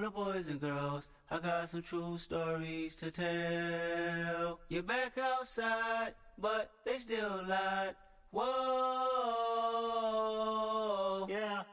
the boys and girls, I got some true stories to tell. You're back outside, but they still lied. Whoa, yeah.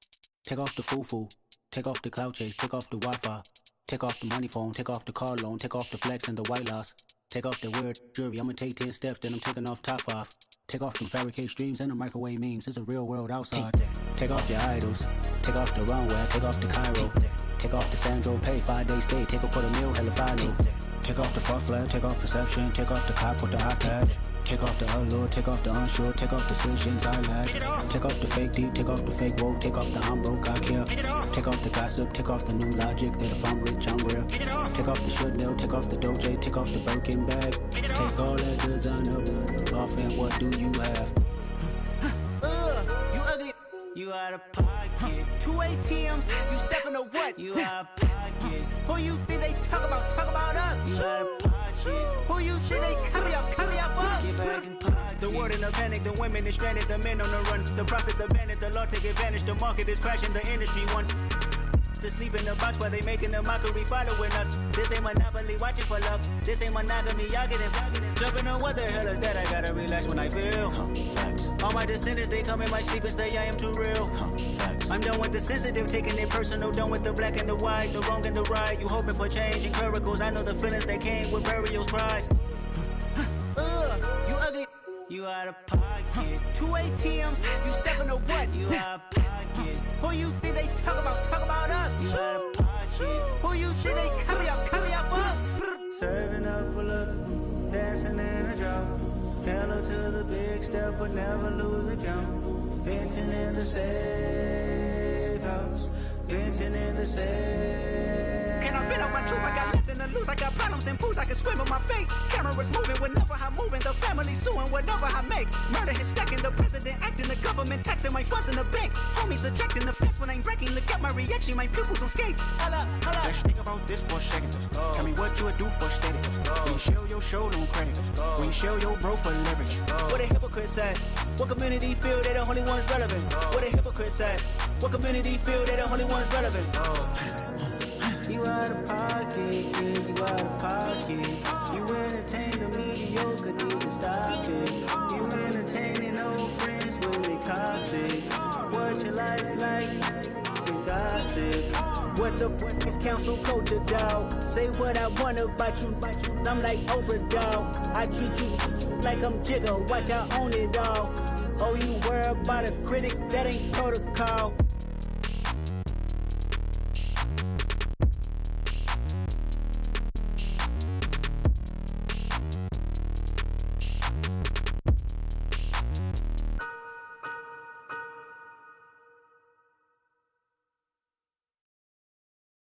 Take off the foo-foo, take off the cloud chase, take off the Wi-Fi, take off the money phone, take off the car loan, take off the flex and the white loss, take off the weird jewelry. I'ma take 10 steps, then I'm taking off top off. Take off them fabricate streams and the microwave memes. It's a real world outside. Take off your idols, take off the runway, take off the Cairo, take off the Sandro Pay, 5-day stay, take a quarter meal, hella final. Take off the fuck flag, take off perception, take off the cop with the iPad. Take off the allure, take off the unsure, take off decisions I lack. Take off the fake deep, take off the fake woke, take off the I'm broke, I care. Take off the gossip, take off the new logic that if I'm rich, I'm real. Take off the should know, take off the doje, take off the Birkin bag. Take all that designer off and what do you have? You ugly, you out of pocket. 2 ATMs, you stepping or what? You out of pocket. Who you think they talk about? Talk about us. You out of pocket. Who you think they carry out for us? Get back in pocket. The world in a panic, the women is stranded, the men on the run. The profits abandoned, the law take advantage. The market is crashing, the industry wants to sleep in the box while they making a mockery following us. This ain't Monopoly, watching for love. This ain't monogamy, y'all getting jumping on what the hell is that? I gotta relax when I feel. All my descendants, they come in my sleep and say I am too real. I'm done with the sensitive, taking it personal. Done with the black and the white, the wrong and the right. You hoping for change and miracles. I know the feelings that came with burial cries. You ugly. You out of pocket. 2 ATMs, you stepping or what? You out of pocket. Who you think they talk about? Talk about us. You out of pocket. Who you think they carry out for us? Serving up a look, dancing in a drop. Hello to the big step, but never lose a count. Venting in the safe house. Venting in the safe. Can I vent out my truth? I got nothing to lose. I got problems and pools. I can swim in my fate. Cameras moving whenever I'm moving. The family suing whatever I make. Murder is stacking. The president acting. The government taxing my funds in the bank. Homies ejecting the fence when I'm breaking. Look at my reaction. My pupils on skates. Holla, holla. Let's think about this for a second. Tell me what you would do for status. When you show your show, no credit. When you show your bro for leverage. What a hypocrite said. What community feel they the only ones relevant? What a hypocrite said. What community feel they the only ones relevant? You out of pocket, yeah, you out of pocket. You entertain the mediocre, need to stop it. You entertaining old friends when they toxic. What your life like? You gossip. What the fuck is council culture, dawg? Say what I want about you. I'm like Oprah, dawg. I treat you like I'm Jigga. Watch, I own it all. Oh, you worry about a critic? That ain't protocol.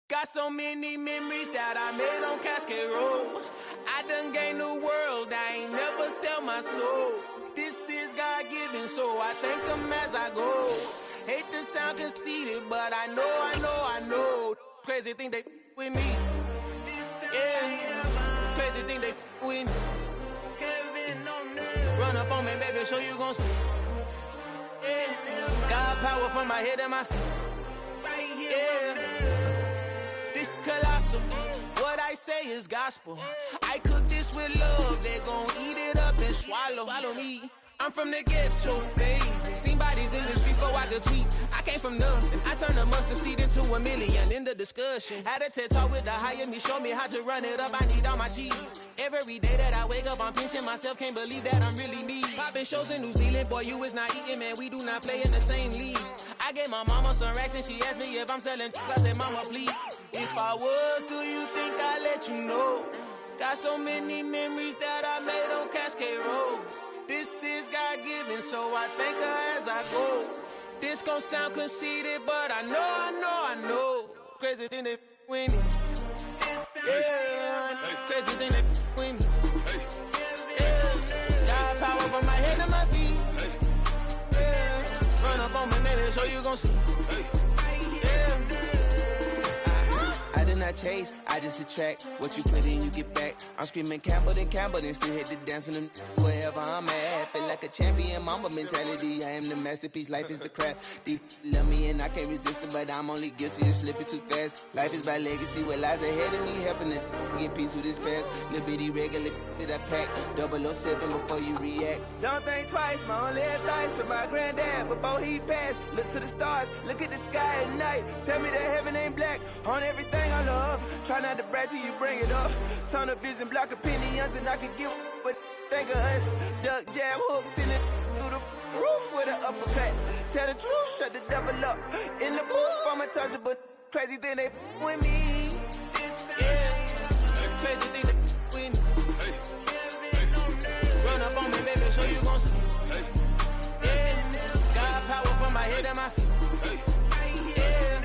Got so many memories that I made on Cascade Road. I done gained the world, I ain't never sell my soul. This is God-given, so I thank him as I go. Hate to sound conceited, but I know. Crazy thing they with me. Yeah, crazy thing they with me. Run up on me, baby, so you gon' see. Yeah, God power from my head and my feet. Yeah. Colossal. What I say is gospel. I cook this with love. They gon' eat it up and swallow me. I'm from the ghetto, babe. Seen bodies in the street so I could tweet. I came from nothing. I turned a mustard seed into a million in the discussion. Had a TED talk with the higher me, show me how to run it up. I need all my cheese. Every day that I wake up, I'm pinching myself. Can't believe that I'm really me. Popping shows in New Zealand, boy, you is not eating, man. We do not play in the same league. I gave my mama some racks and she asked me if I'm selling. I said, mama, please. If I was, do you think I'd let you know? Got so many memories that I made on Cascade Road. This is God-given, so I thank her as I go. This gon' sound conceited, but I know. Crazy thing they with me. Yeah, crazy thing they with me. Yeah, got power from my head to my feet. Yeah, run up on me, baby, so you gon' see. Yeah. I did not chase, I just attract. What you put in, you get back. I'm screaming Campbell, then still hit the dance in them. Wherever I'm at, feel like a champion, mama mentality. I am the masterpiece, life is the craft. Deep love me and I can't resist it, but I'm only guilty of slipping too fast. Life is by legacy, what lies ahead of me, helping to get peace with this past. Little bitty regular that I pack, 007 before you react. Don't think twice, my only advice for my granddad before he passed. Look to the stars, look at the sky at night. Tell me that heaven ain't black on everything I love. Try not to brag till you bring it up. Tunnel vision, block opinions, and I could give but think of us. Duck, jab, hook, send it through the roof with an uppercut. Tell the truth, shut the devil up. In the booth, I'm untouchable. Crazy thing they with me. Yeah, crazy thing they with me. Run up on me, baby, so you gon' see. Yeah, got power from my head and my feet. Yeah.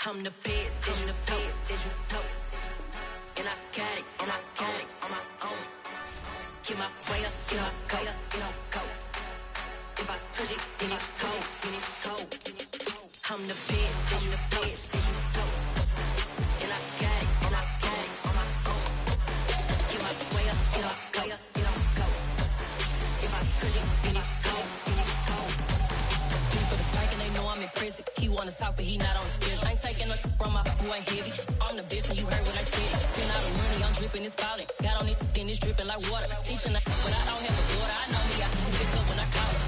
I'm the best, I'm the best, as you know. And I got it, on my own. Get my way up, get my go, go. If I touch it, then it's cold, I'm the best, as you know. And I got it, on my own. Get my way up, get my go, go. If I touch it, then it's cold, For the bank and they know I'm in prison. He wanna talk, but he not on the schedule. I ain't taking no from my boy ain't heavy. I'm the best and you heard what I said. Spend all the money, I'm dripping, it's falling. Got on it, then it's dripping like water. Teaching but I don't have a daughter. I know me, I can pick up when I call her.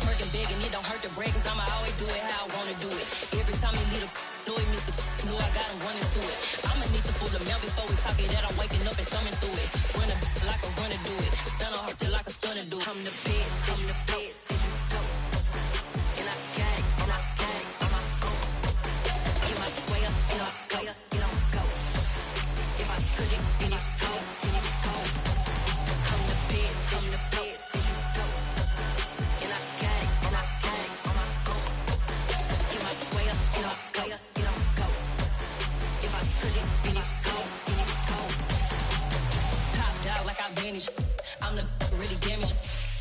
Working big and it don't hurt to break, cause I'ma always do it how I wanna do it. Every time he leave know he missed the know I got him running to it. I'ma need the full amount before we talk it that I'm waking up and thumbing through it. Running like a runner do it. Stun on her till like a stunner do it. I'm the best, I'm the best. And I got it, and I got it on my own. Get my way up, get on go. If I touch it, then it's cold, I'm the best, I'm the best. And I got it, and I got it on my own. Get my way up, get on go. If I touch it, then it's cold, Top dog like I manage. I'm the really damaged.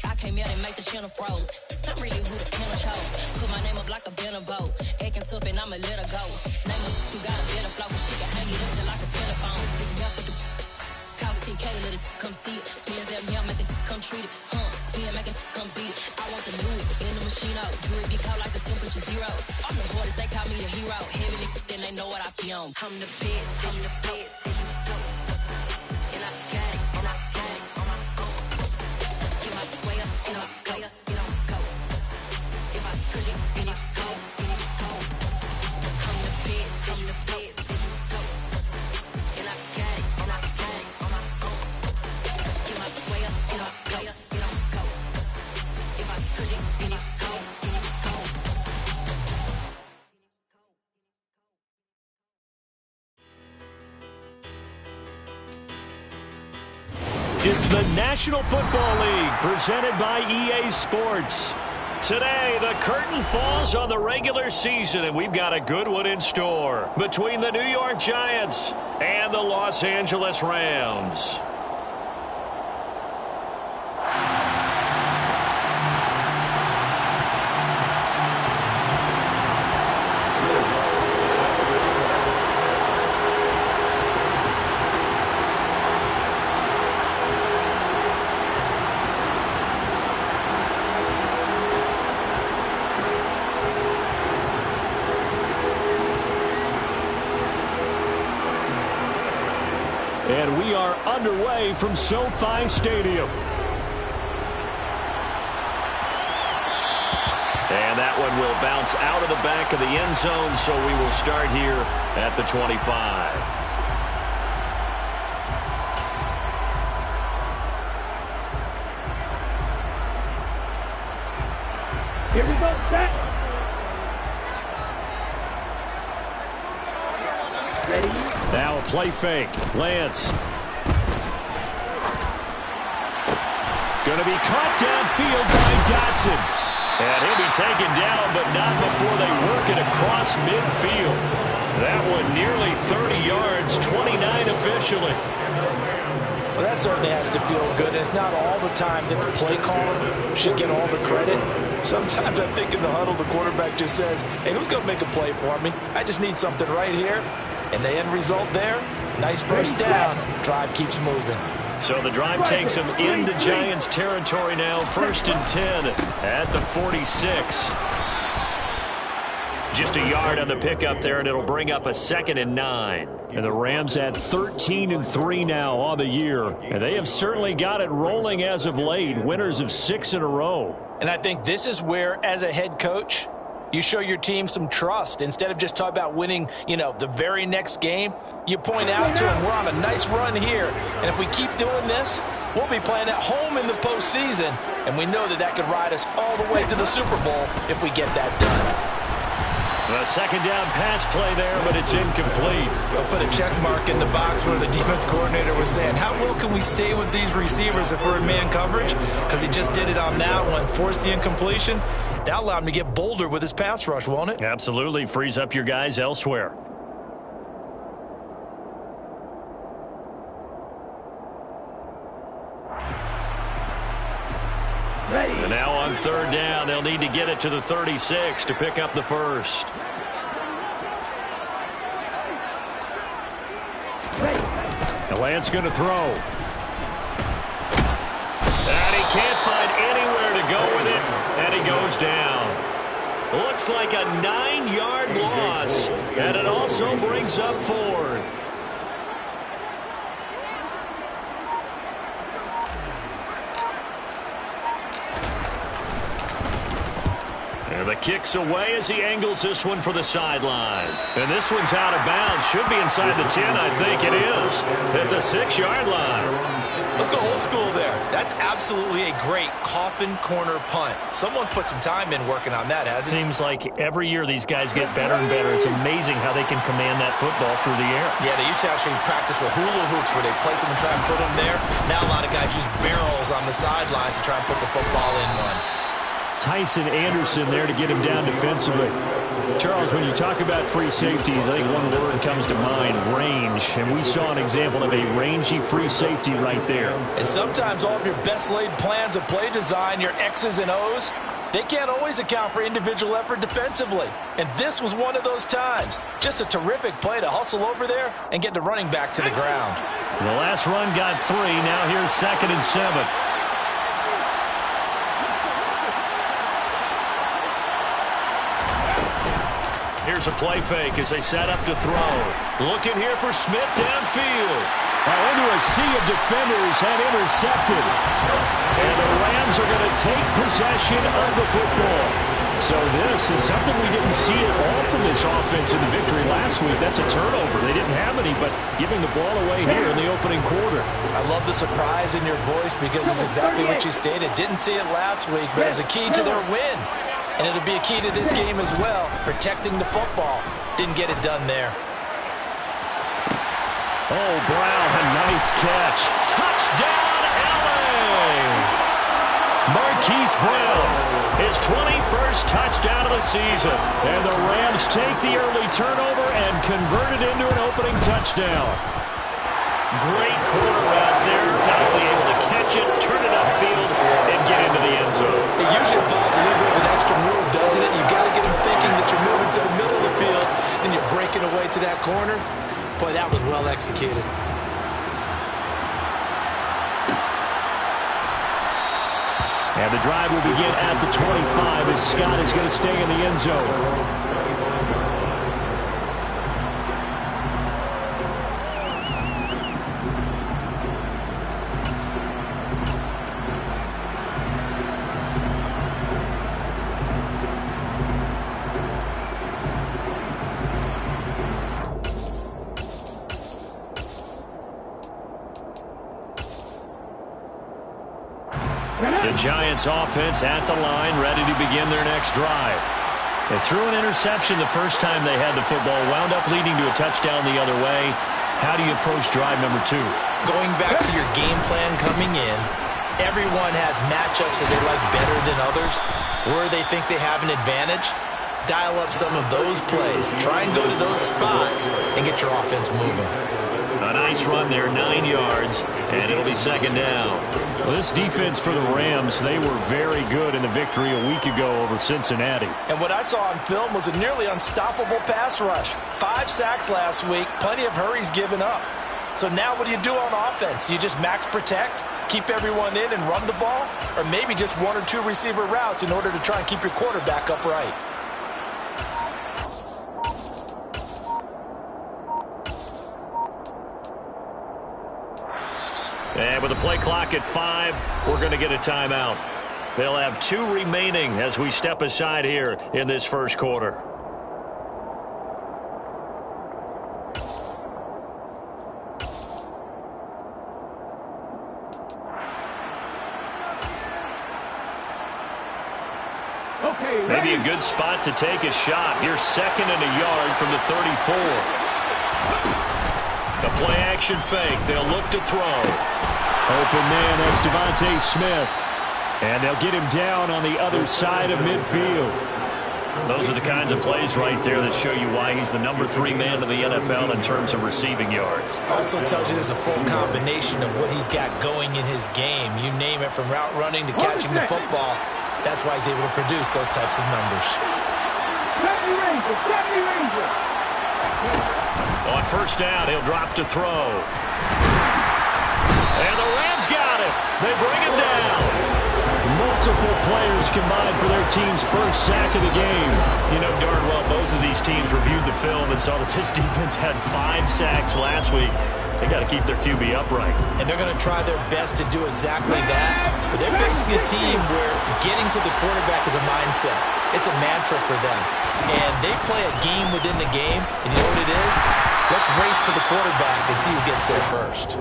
I came out and make the channel froze. I'm really who the panel chose. Put my name up like a banner boat. Acting tough and I'ma let her go. Name her who got a better flow, but she can hang it up just like a telephone. Stick me up with the cost 10K to let it come see it. Hands at me, I make it come treat it. Spin, make it come beat it. I want the new in the machine out. Jewelry be caught like the temperature zero. I'm the hardest, they call me the hero. Heavy then they know what I be on. I'm the best, I'm the best. And I got it, and I got it on my own. Get my way up, and I go. If I touch it, then it's cold, I'm the best, I'm the best. And I got it, and I got it on my own. Get my way up, and I go. If I touch it, then it's cold, It's the National Football League presented by EA Sports. Today, the curtain falls on the regular season, and we've got a good one in store between the New York Giants and the Los Angeles Rams. And we are underway from SoFi Stadium. And that one will bounce out of the back of the end zone, so we will start here at the 25. Here we go, set. Ready? Now a play fake. Lance. Going to be caught downfield by Dotson. And he'll be taken down, but not before they work it across midfield. That one nearly 30 yards, 29 officially. Well, that certainly has to feel good. And it's not all the time that the play caller should get all the credit. Sometimes I think in the huddle, the quarterback just says, hey, who's going to make a play for me? I just need something right here. And the end result there, nice first down. Drive keeps moving. So the drive takes them into Giants territory now. 1st and 10 at the 46. Just a yard on the pickup there, and it'll bring up a 2nd and 9. And the Rams at 13-3 now on the year. And they have certainly got it rolling as of late. Winners of 6 in a row. And I think this is where, as a head coach, you show your team some trust. Instead of just talking about winning, the very next game, you point out to them, we're on a nice run here. And if we keep doing this, we'll be playing at home in the postseason. And we know that could ride us all the way to the Super Bowl if we get that done. A 2nd down pass play there, but it's incomplete. We'll put a check mark in the box where the defense coordinator was saying, how well can we stay with these receivers if we're in man coverage? Because he just did it on that one, forced the incompletion. That allowed him to get bolder with his pass rush, won't it? Absolutely. Frees up your guys elsewhere. And now on 3rd down, they'll need to get it to the 36 to pick up the first. And Lance going to throw. And he can't find anywhere to go with it, and he goes down. Looks like a 9-yard loss, and it also brings up 4th. And the kick's away as he angles this one for the sideline. And this one's out of bounds. Should be inside the 10, I think it is, at the 6-yard line. Let's go old school there. That's absolutely a great coffin corner punt. Someone's put some time in working on that, hasn't it? Seems like every year these guys get better and better. It's amazing how they can command that football through the air. Yeah, they used to actually practice with hula hoops where they place them and try and put them there. Now a lot of guys use barrels on the sidelines to try and put the football in one. Tyson Anderson there to get him down defensively. Charles, when you talk about free safeties, I think one word comes to mind, range. And we saw an example of a rangy free safety right there. And sometimes all of your best laid plans of play design, your X's and O's, they can't always account for individual effort defensively. And this was one of those times. Just a terrific play to hustle over there and get the running back to the ground. The last run got 3. Now here's 2nd and 7. Here's a play fake as they set up to throw. Looking here for Smith downfield. Into a sea of defenders and intercepted. And the Rams are going to take possession of the football. So this is something we didn't see at all from this offense in the victory last week. That's a turnover. They didn't have any, but giving the ball away here in the opening quarter. I love the surprise in your voice because it's exactly what you stated. Didn't see it last week, but it's a key to their win. And it'll be a key to this game as well, protecting the football. Didn't get it done there. Oh, Brown, a nice catch. Touchdown, LA! Marquise Brown, his 21st touchdown of the season. And the Rams take the early turnover and convert it into an opening touchdown. Great quarter route there, not only able to catch it, turn it upfield, and get into the end zone. It usually involves a little bit of an extra move, doesn't it? You've got to get him thinking that you're moving to the middle of the field, and you're breaking away to that corner. Boy, that was well executed. And the drive will begin at the 25 as Scott is going to stay in the end zone. The Giants offense at the line, ready to begin their next drive. They threw an interception the first time they had the football, wound up leading to a touchdown the other way. How do you approach drive number 2? Going back to your game plan coming in, everyone has matchups that they like better than others. Where they think they have an advantage, dial up some of those plays. Try and go to those spots and get your offense moving. A nice run there, 9 yards, and it'll be second down. Well, this defense for the Rams, they were very good in the victory a week ago over Cincinnati. And what I saw on film was a nearly unstoppable pass rush. 5 sacks last week, plenty of hurries given up. So now what do you do on offense? You just max protect, keep everyone in and run the ball, or maybe just 1 or 2 receiver routes in order to try and keep your quarterback upright. And with the play clock at 5, we're going to get a timeout. They'll have 2 remaining as we step aside here in this first quarter. Maybe a good spot to take a shot. Here's 2nd and a yard from the 34. The play action fake. They'll look to throw. Open man, that's Devontae Smith. And they'll get him down on the other side of midfield. Those are the kinds of plays right there that show you why he's the number 3 man in the NFL in terms of receiving yards. Also tells you there's a full combination of what he's got going in his game. You name it, from route running to catching the football. That's why he's able to produce those types of numbers. On first down, he'll drop to throw. And the Rams got it. They bring him down. Multiple players combined for their team's first sack of the game. You know darn well both of these teams reviewed the film and saw that this defense had 5 sacks last week. They got to keep their QB upright. And they're going to try their best to do exactly that. But they're facing a team where getting to the quarterback is a mindset. It's a mantra for them. And they play a game within the game. And you know what it is? Let's race to the quarterback and see who gets there first.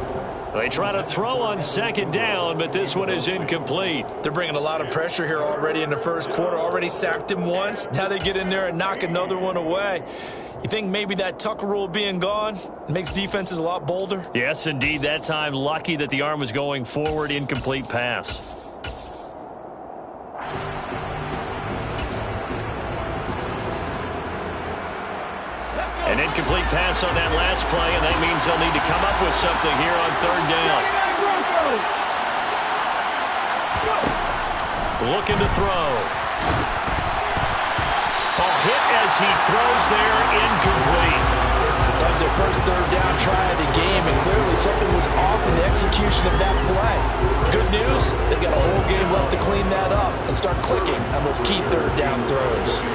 They try to throw on 2nd down, but this one is incomplete. They're bringing a lot of pressure here already in the first quarter. Already sacked him once. Now they get in there and knock another one away. You think maybe that Tucker rule being gone makes defenses a lot bolder? Yes, indeed. That time, lucky that the arm was going forward. Incomplete pass. An incomplete pass on that last play, and that means they'll need to come up with something here on 3rd down. Looking to throw. Hit as he throws there, incomplete. That was their first 3rd down try of the game, and clearly something was off in the execution of that play. Good news, they've got a whole game left to clean that up and start clicking on those key 3rd down throws.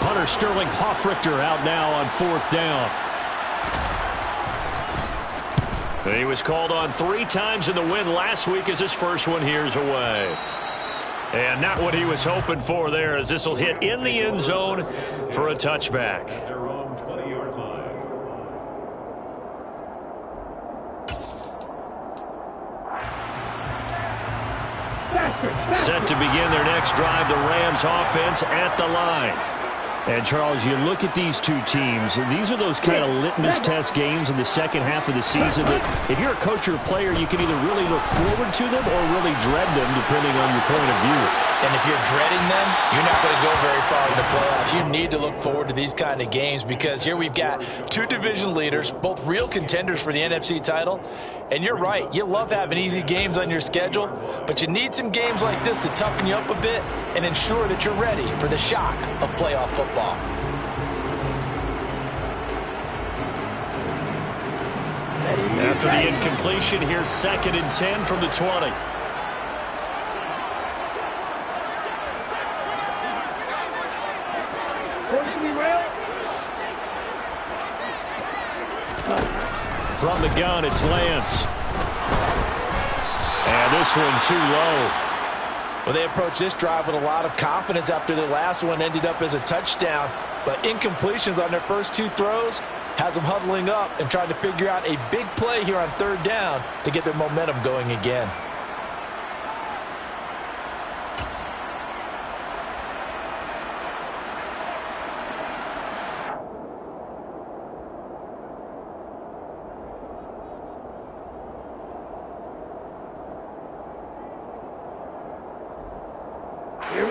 Punter Sterling Hoffrichter out now on 4th down. He was called on 3 times in the win last week as his first one here's away. And not what he was hoping for there, as this will hit in the end zone for a touchback. Set to begin their next drive, the Rams offense at the line. And, Charles, you look at these two teams, and these are those kind of litmus test games in the second half of the season that if you're a coach or a player, you can either really look forward to them or really dread them, depending on your point of view. And if you're dreading them, you're not going to go very far in the playoffs. You need to look forward to these kind of games because here we've got 2 division leaders, both real contenders for the NFC title. And you're right, you love having easy games on your schedule, but you need some games like this to toughen you up a bit and ensure that you're ready for the shock of playoff football. After the incompletion, here's 2nd and 10 from the 20. From the gun, it's Lance. And this one too low. Well, they approached this drive with a lot of confidence after their last one ended up as a touchdown. But incompletions on their first 2 throws has them huddling up and trying to figure out a big play here on 3rd down to get their momentum going again.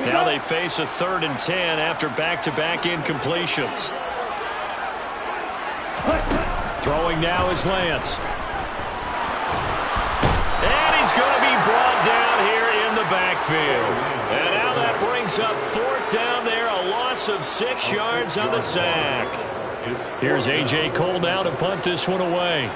Now they face a 3rd and 10 after back-to-back incompletions. Throw Throwing now is Lance. And he's going to be brought down here in the backfield. And now that brings up 4th down there, a loss of 6 yards on the sack. Here's A.J. Cole now to punt this one away.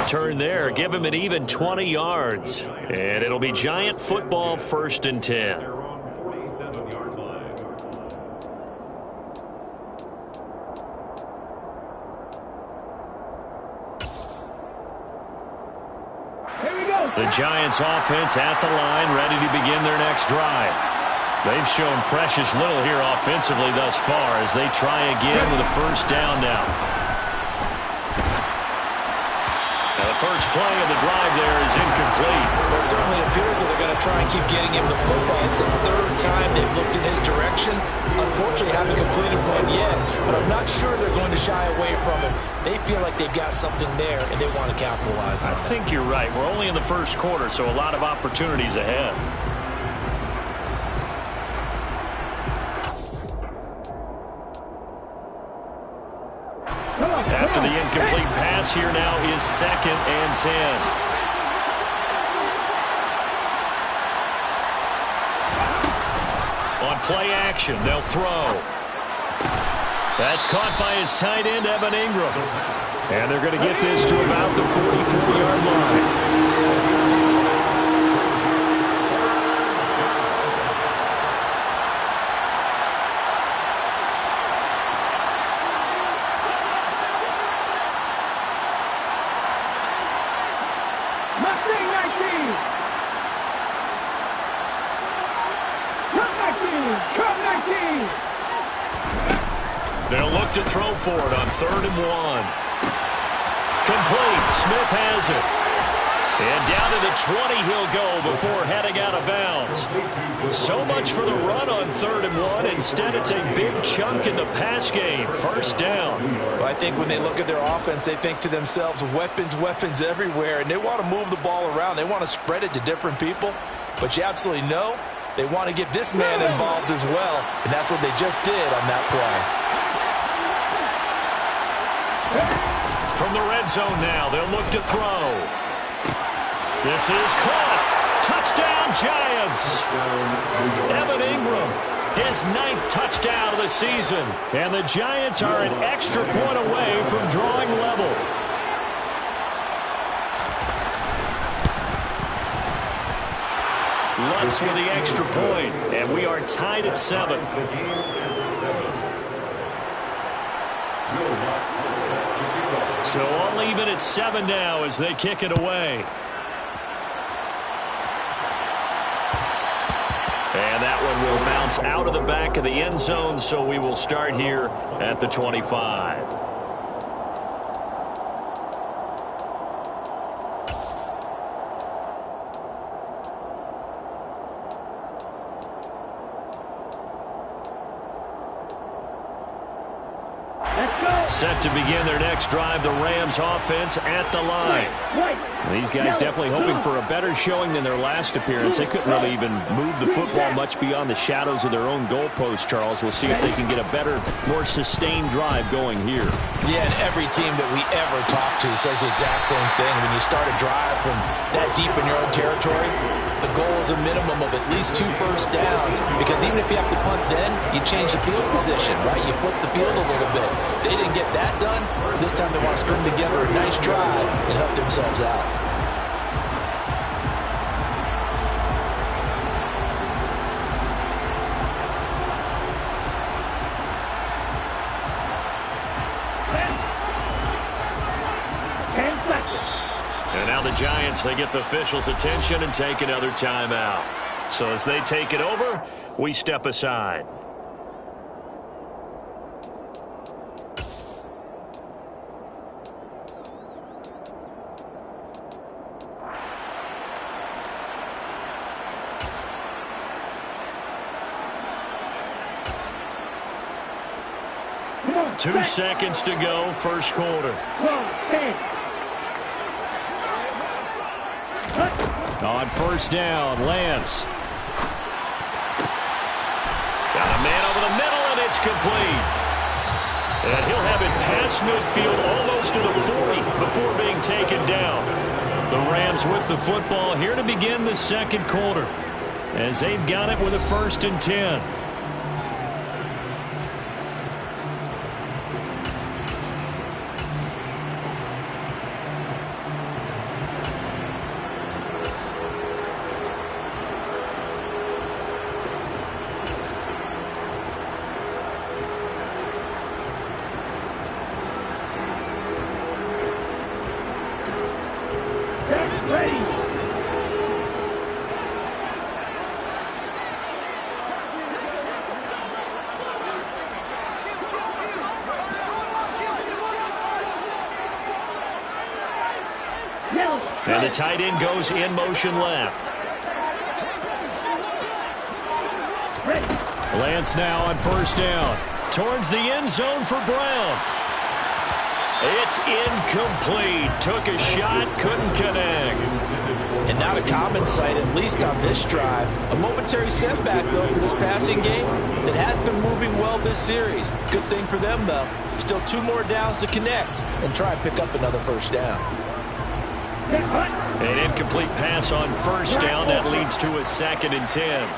Turn there, give him an even 20 yards. And it'll be Giant football, 1st and 10. Here we go. The Giants offense at the line, ready to begin their next drive. They've shown precious little here offensively thus far as they try again with a 1st down now. First play of the drive there is incomplete. Well, it certainly appears that they're going to try and keep getting him the football. It's the 3rd time they've looked in his direction. Unfortunately, haven't completed one yet, but I'm not sure they're going to shy away from him. They feel like they've got something there, and they want to capitalize on it. I think you're right. We're only in the 1st quarter, so a lot of opportunities ahead. After the incomplete pass, here now is 2nd and 10. On play action, they'll throw. That's caught by his tight end, Evan Ingram. And they're going to get this to about the 44-yard line. They'll look to throw for it on 3rd and 1. Complete. Smith has it. And down to the 20 he'll go before heading out of bounds. So much for the run on 3rd and 1. Instead, it's a big chunk in the pass game. 1st down. Well, I think when they look at their offense, they think to themselves, weapons, weapons everywhere. And they want to move the ball around. They want to spread it to different people. But you absolutely know they want to get this man involved as well. And that's what they just did on that play. From the red zone now, they'll look to throw. This is caught. Touchdown, Giants. Evan Ingram, his 9th touchdown of the season. And the Giants are an extra point away from drawing level. Lutz with the extra point, and we are tied at 7. So all even at 7 now as they kick it away. And that one will bounce out of the back of the end zone, so we will start here at the 25. Set to begin their next drive, the Rams offense at the line. These guys definitely hoping for a better showing than their last appearance. They couldn't really even move the football much beyond the shadows of their own goalpost, Charles. We'll see if they can get a better, more sustained drive going here. Yeah, and every team that we ever talk to says the exact same thing. When you start a drive from that deep in your own territory, the goal is a minimum of at least 2 first downs, because even if you have to punt then, you change the field position, right? You flip the field a little bit. They didn't get that done. This time they want to string together a nice drive and help themselves out. And now the Giants, they get the officials' attention and take another timeout. So as they take it over, we step aside. 2 seconds to go, first quarter. On first down, Lance. Got a man over the middle, and it's complete. And he'll have it past midfield almost to the 40 before being taken down. The Rams with the football here to begin the second quarter, as they've got it with a 1st and 10. And the tight end goes in motion left. Lance now on first down. Towards the end zone for Brown. It's incomplete. Took a shot, couldn't connect. And not a common sight, at least on this drive. A momentary setback, though, for this passing game that has been moving well this series. Good thing for them, though. Still 2 more downs to connect and try and pick up another first down. An incomplete pass on first down. That leads to a 2nd and 10.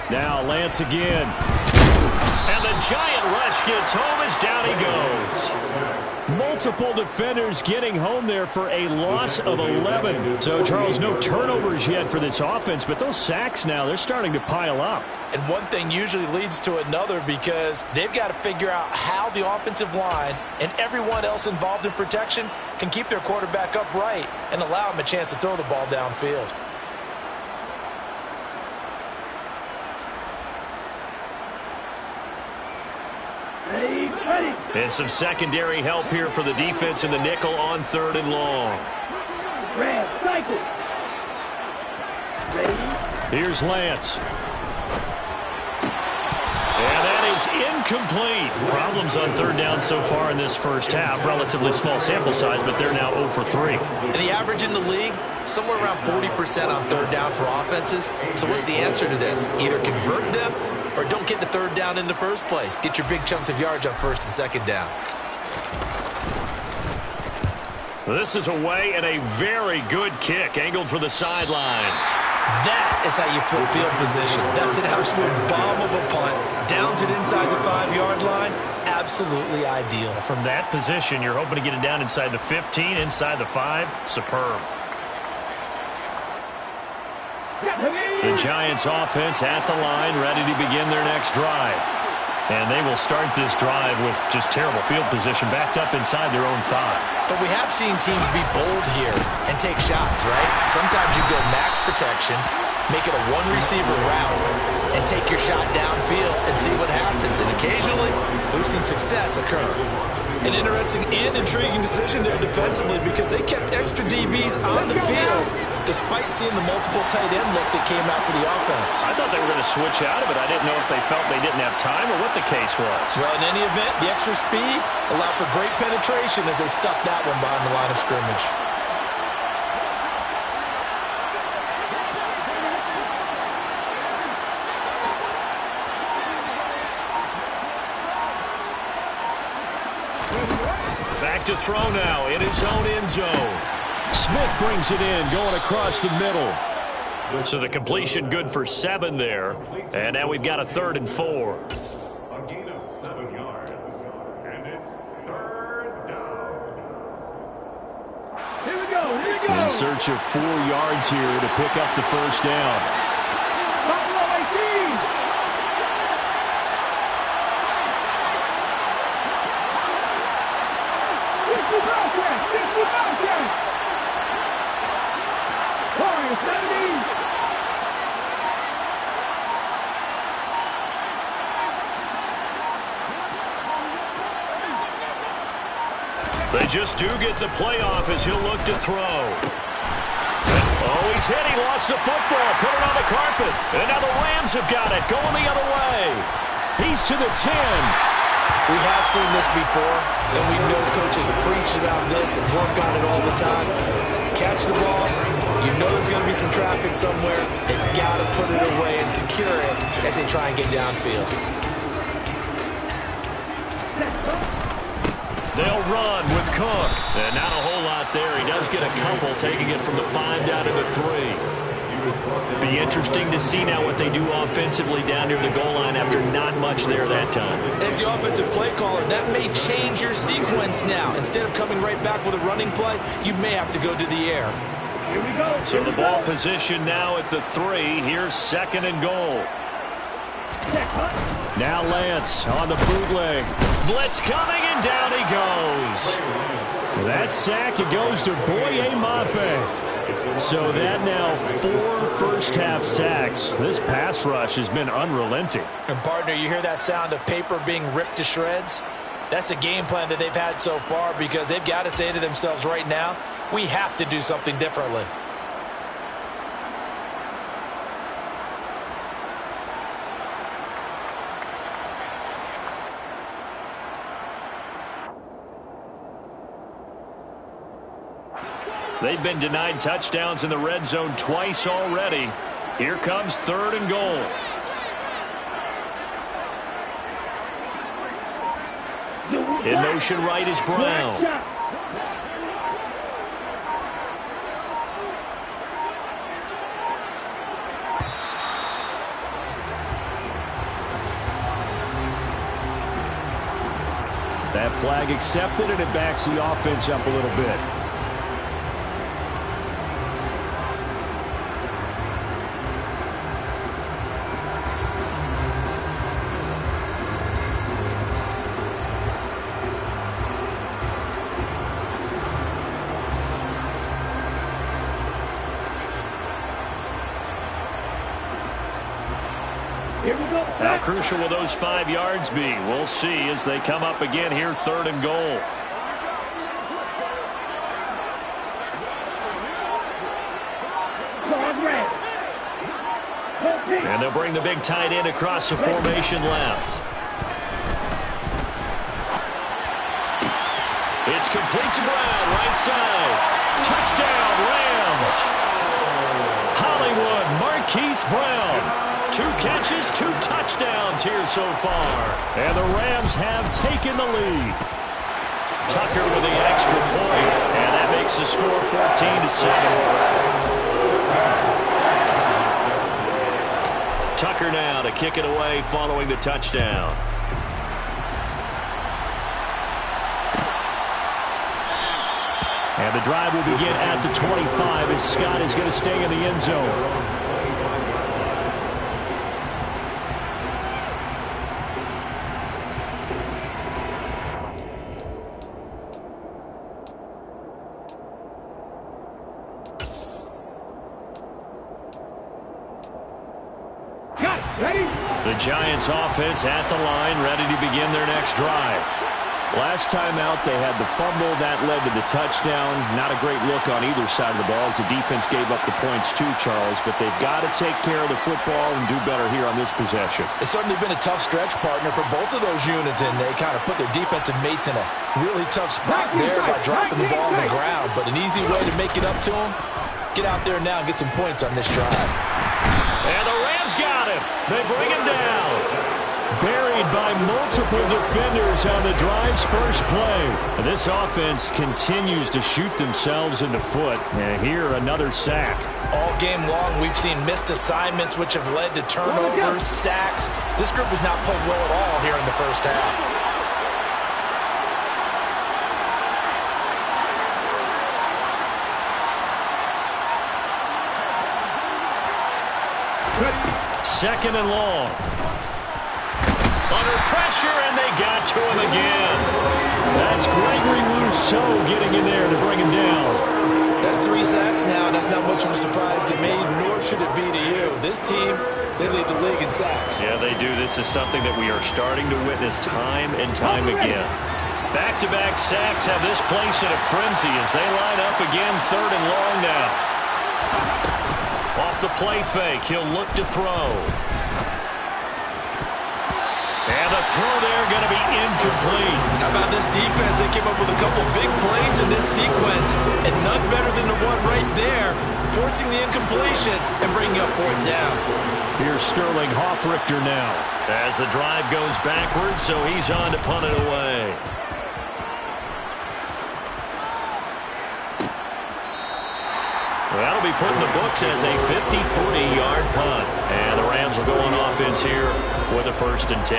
Now Lance again. And the giant rush gets home as down he goes. Multiple defenders getting home there for a loss of 11. So, Charles, no turnovers yet for this offense, but those sacks now, they're starting to pile up. And one thing usually leads to another because they've got to figure out how the offensive line and everyone else involved in protection can keep their quarterback upright and allow him a chance to throw the ball downfield. And some secondary help here for the defense in the nickel on 3rd and long. Here's Lance. And that is incomplete. Problems on 3rd down so far in this first half. Relatively small sample size, but they're now 0 for 3. And the average in the league, somewhere around 40% on 3rd down for offenses. So what's the answer to this? Either convert them or don't get the 3rd down in the first place. Get your big chunks of yards on 1st and 2nd down. This is away and a very good kick, angled for the sidelines. That is how you flip field position. That's an absolute bomb of a punt. Downs it inside the 5-yard line. Absolutely ideal. From that position, you're hoping to get it down inside the 15, inside the 5. Superb. The Giants offense at the line, ready to begin their next drive. And they will start this drive with just terrible field position, backed up inside their own 5. But we have seen teams be bold here and take shots, right? Sometimes you go max protection, make it a 1-receiver route, and take your shot downfield and see what happens. And occasionally, we've seen success occur. An interesting and intriguing decision there defensively because they kept extra DBs on the field despite seeing the multiple tight end look that came out for the offense. I thought they were going to switch out of it. I didn't know if they felt they didn't have time or what the case was. Well, in any event, the extra speed allowed for great penetration as they stuffed that one behind the line of scrimmage. Back to throw now in his own end zone. Smith brings it in, going across the middle. So the completion good for 7 there. And now we've got a 3rd and 4. A gain of 7 yards. And it's 3rd down. Here we go. In search of 4 yards here to pick up the first down. Buffalo 18. They just do get the playoff as he'll look to throw. Oh, he's hit. He lost the football. Put it on the carpet. And now the Rams have got it. Going the other way. He's to the 10. We have seen this before, and we know coaches preach about this and work on it all the time. Catch the ball. You know there's going to be some traffic somewhere. They've got to put it away and secure it as they try and get downfield. They'll run with Cook. And not a whole lot there. He does get a couple, taking it from the 5 down to the 3. Be interesting to see now what they do offensively down near the goal line after not much there that time. As the offensive play caller, that may change your sequence now. Instead of coming right back with a running play, you may have to go to the air. Here we go. So the ball position now at the 3. Here's 2nd and goal. Now Lance on the bootleg. Blitz coming, and down he goes. That sack, it goes to Boye Mafe. So that now 4 first-half sacks. This pass rush has been unrelenting. And partner, you hear that sound of paper being ripped to shreds? That's the game plan that they've had so far, because they've got to say to themselves right now, we have to do something differently. They've been denied touchdowns in the red zone twice already. Here comes 3rd and goal. In motion right is Brown. That flag accepted, and it backs the offense up a little bit. How crucial will those 5 yards be? We'll see as they come up again here, 3rd and goal. And they'll bring the big tight end across the formation left. It's complete to Brown, right side. Touchdown, Rams. Hollywood Marquise Brown. 2 catches, 2 touchdowns here so far. And the Rams have taken the lead. Tucker with the extra point, and that makes the score 14-7. Tucker now to kick it away following the touchdown. And the drive will begin at the 25 as Scott is going to stay in the end zone. The Giants offense at the line, ready to begin their next drive. Last time out, they had the fumble. That led to the touchdown. Not a great look on either side of the ball as the defense gave up the points too, Charles. But they've got to take care of the football and do better here on this possession. It's certainly been a tough stretch, partner, for both of those units, and they kind of put their defensive mates in a really tough spot there by dropping the ball on the ground. But an easy way to make it up to them, get out there now and get some points on this drive. And the Rams got him. They bring him down. Buried by multiple defenders on the drive's first play. And this offense continues to shoot themselves in the foot. And here, another sack. All game long, we've seen missed assignments, which have led to turnovers, sacks. This group has not played well at all here in the first half. Second and long. Under pressure, and they got to him again. That's Gregory Rousseau getting in there to bring him down. That's 3 sacks now, and that's not much of a surprise to me, nor should it be to you. This team, they lead the league in sacks. Yeah, they do. This is something that we are starting to witness time and time again. Back-to-back sacks have this place in a frenzy as they line up again, 3rd and long now. Off the play fake, he'll look to throw. And the throw there going to be incomplete. How about this defense? They came up with a couple big plays in this sequence, and none better than the one right there, forcing the incompletion and bringing up 4th down. Here's Sterling Hoffrichter now. As the drive goes backwards, so he's on to punt it away. That'll be put in the books as a 53-yard punt. And the Rams will go on offense here with a 1st and 10.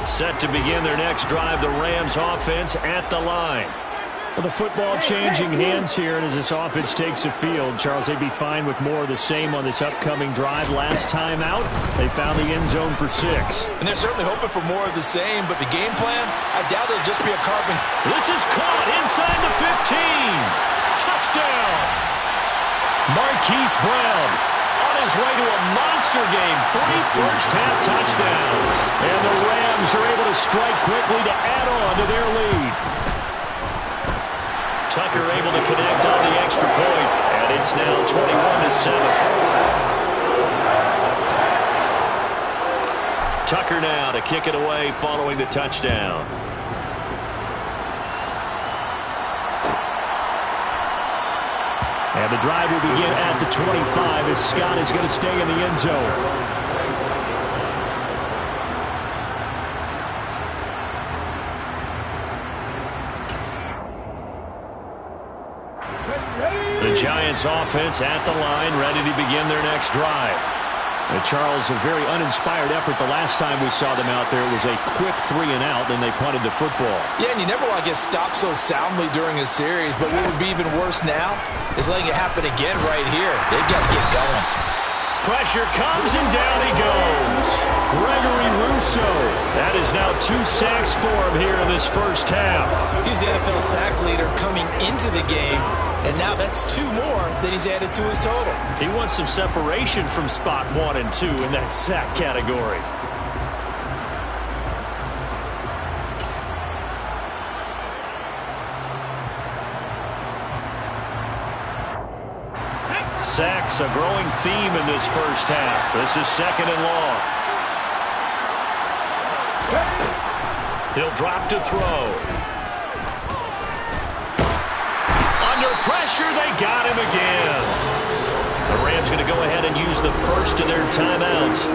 Set to begin their next drive, the Rams offense at the line. Well, the football changing hands here, and as this offense takes the field, Charles, they'd be fine with more of the same on this upcoming drive. Last time out, they found the end zone for 6. And they're certainly hoping for more of the same, but the game plan, I doubt it'll just be a carving. This is caught inside the 15. Touchdown! Marquise Brown on his way to a monster game. 3 first-half touchdowns. And the Rams are able to strike quickly to add on to their lead. Tucker able to connect on the extra point, and it's now 21-7. Tucker now to kick it away following the touchdown. And the drive will begin at the 25 as Scott is going to stay in the end zone. The Giants offense at the line, ready to begin their next drive. And Charles, a very uninspired effort the last time we saw them out there. It was a quick 3-and-out, then they punted the football. Yeah, and you never want to get stopped so soundly during a series, but what would be even worse now is letting it happen again right here. They've got to get going. Pressure comes, and down he goes. Gregory Rousseau. That is now 2 sacks for him here in this first half. He's the NFL sack leader coming into the game, and now that's 2 more than he's added to his total. He wants some separation from spot 1 and 2 in that sack category. Sacks, a growing theme in this first half. This is 2nd and long. He'll drop to throw. Under pressure, they got him again. The Rams going to go ahead and use the first of their timeouts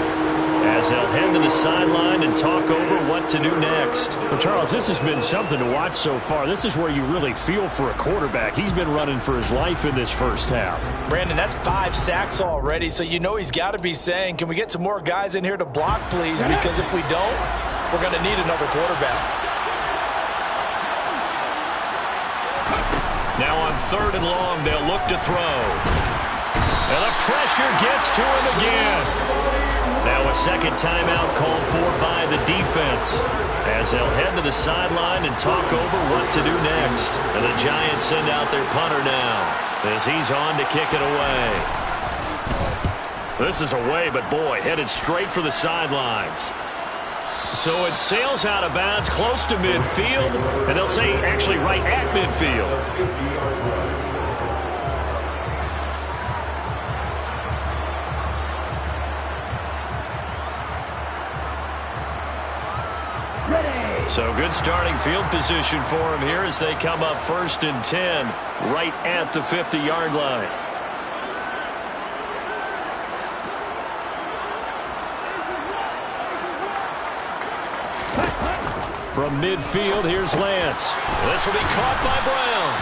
as they'll head to the sideline and talk over what to do next. Well, Charles, this has been something to watch so far. This is where you really feel for a quarterback. He's been running for his life in this first half. Brandon, that's 5 sacks already, so you know he's got to be saying, can we get some more guys in here to block, please? Because if we don't, we're going to need another quarterback. Now on 3rd and long, they'll look to throw. And the pressure gets to him again. Now a second timeout called for by the defense as they'll head to the sideline and talk over what to do next. And the Giants send out their punter now as he's on to kick it away. This is away, but boy, headed straight for the sidelines. So it sails out of bounds close to midfield, and they'll say actually right at midfield. So good starting field position for him here as they come up 1st and 10 right at the 50-yard line. From midfield, here's Lance. This will be caught by Brown.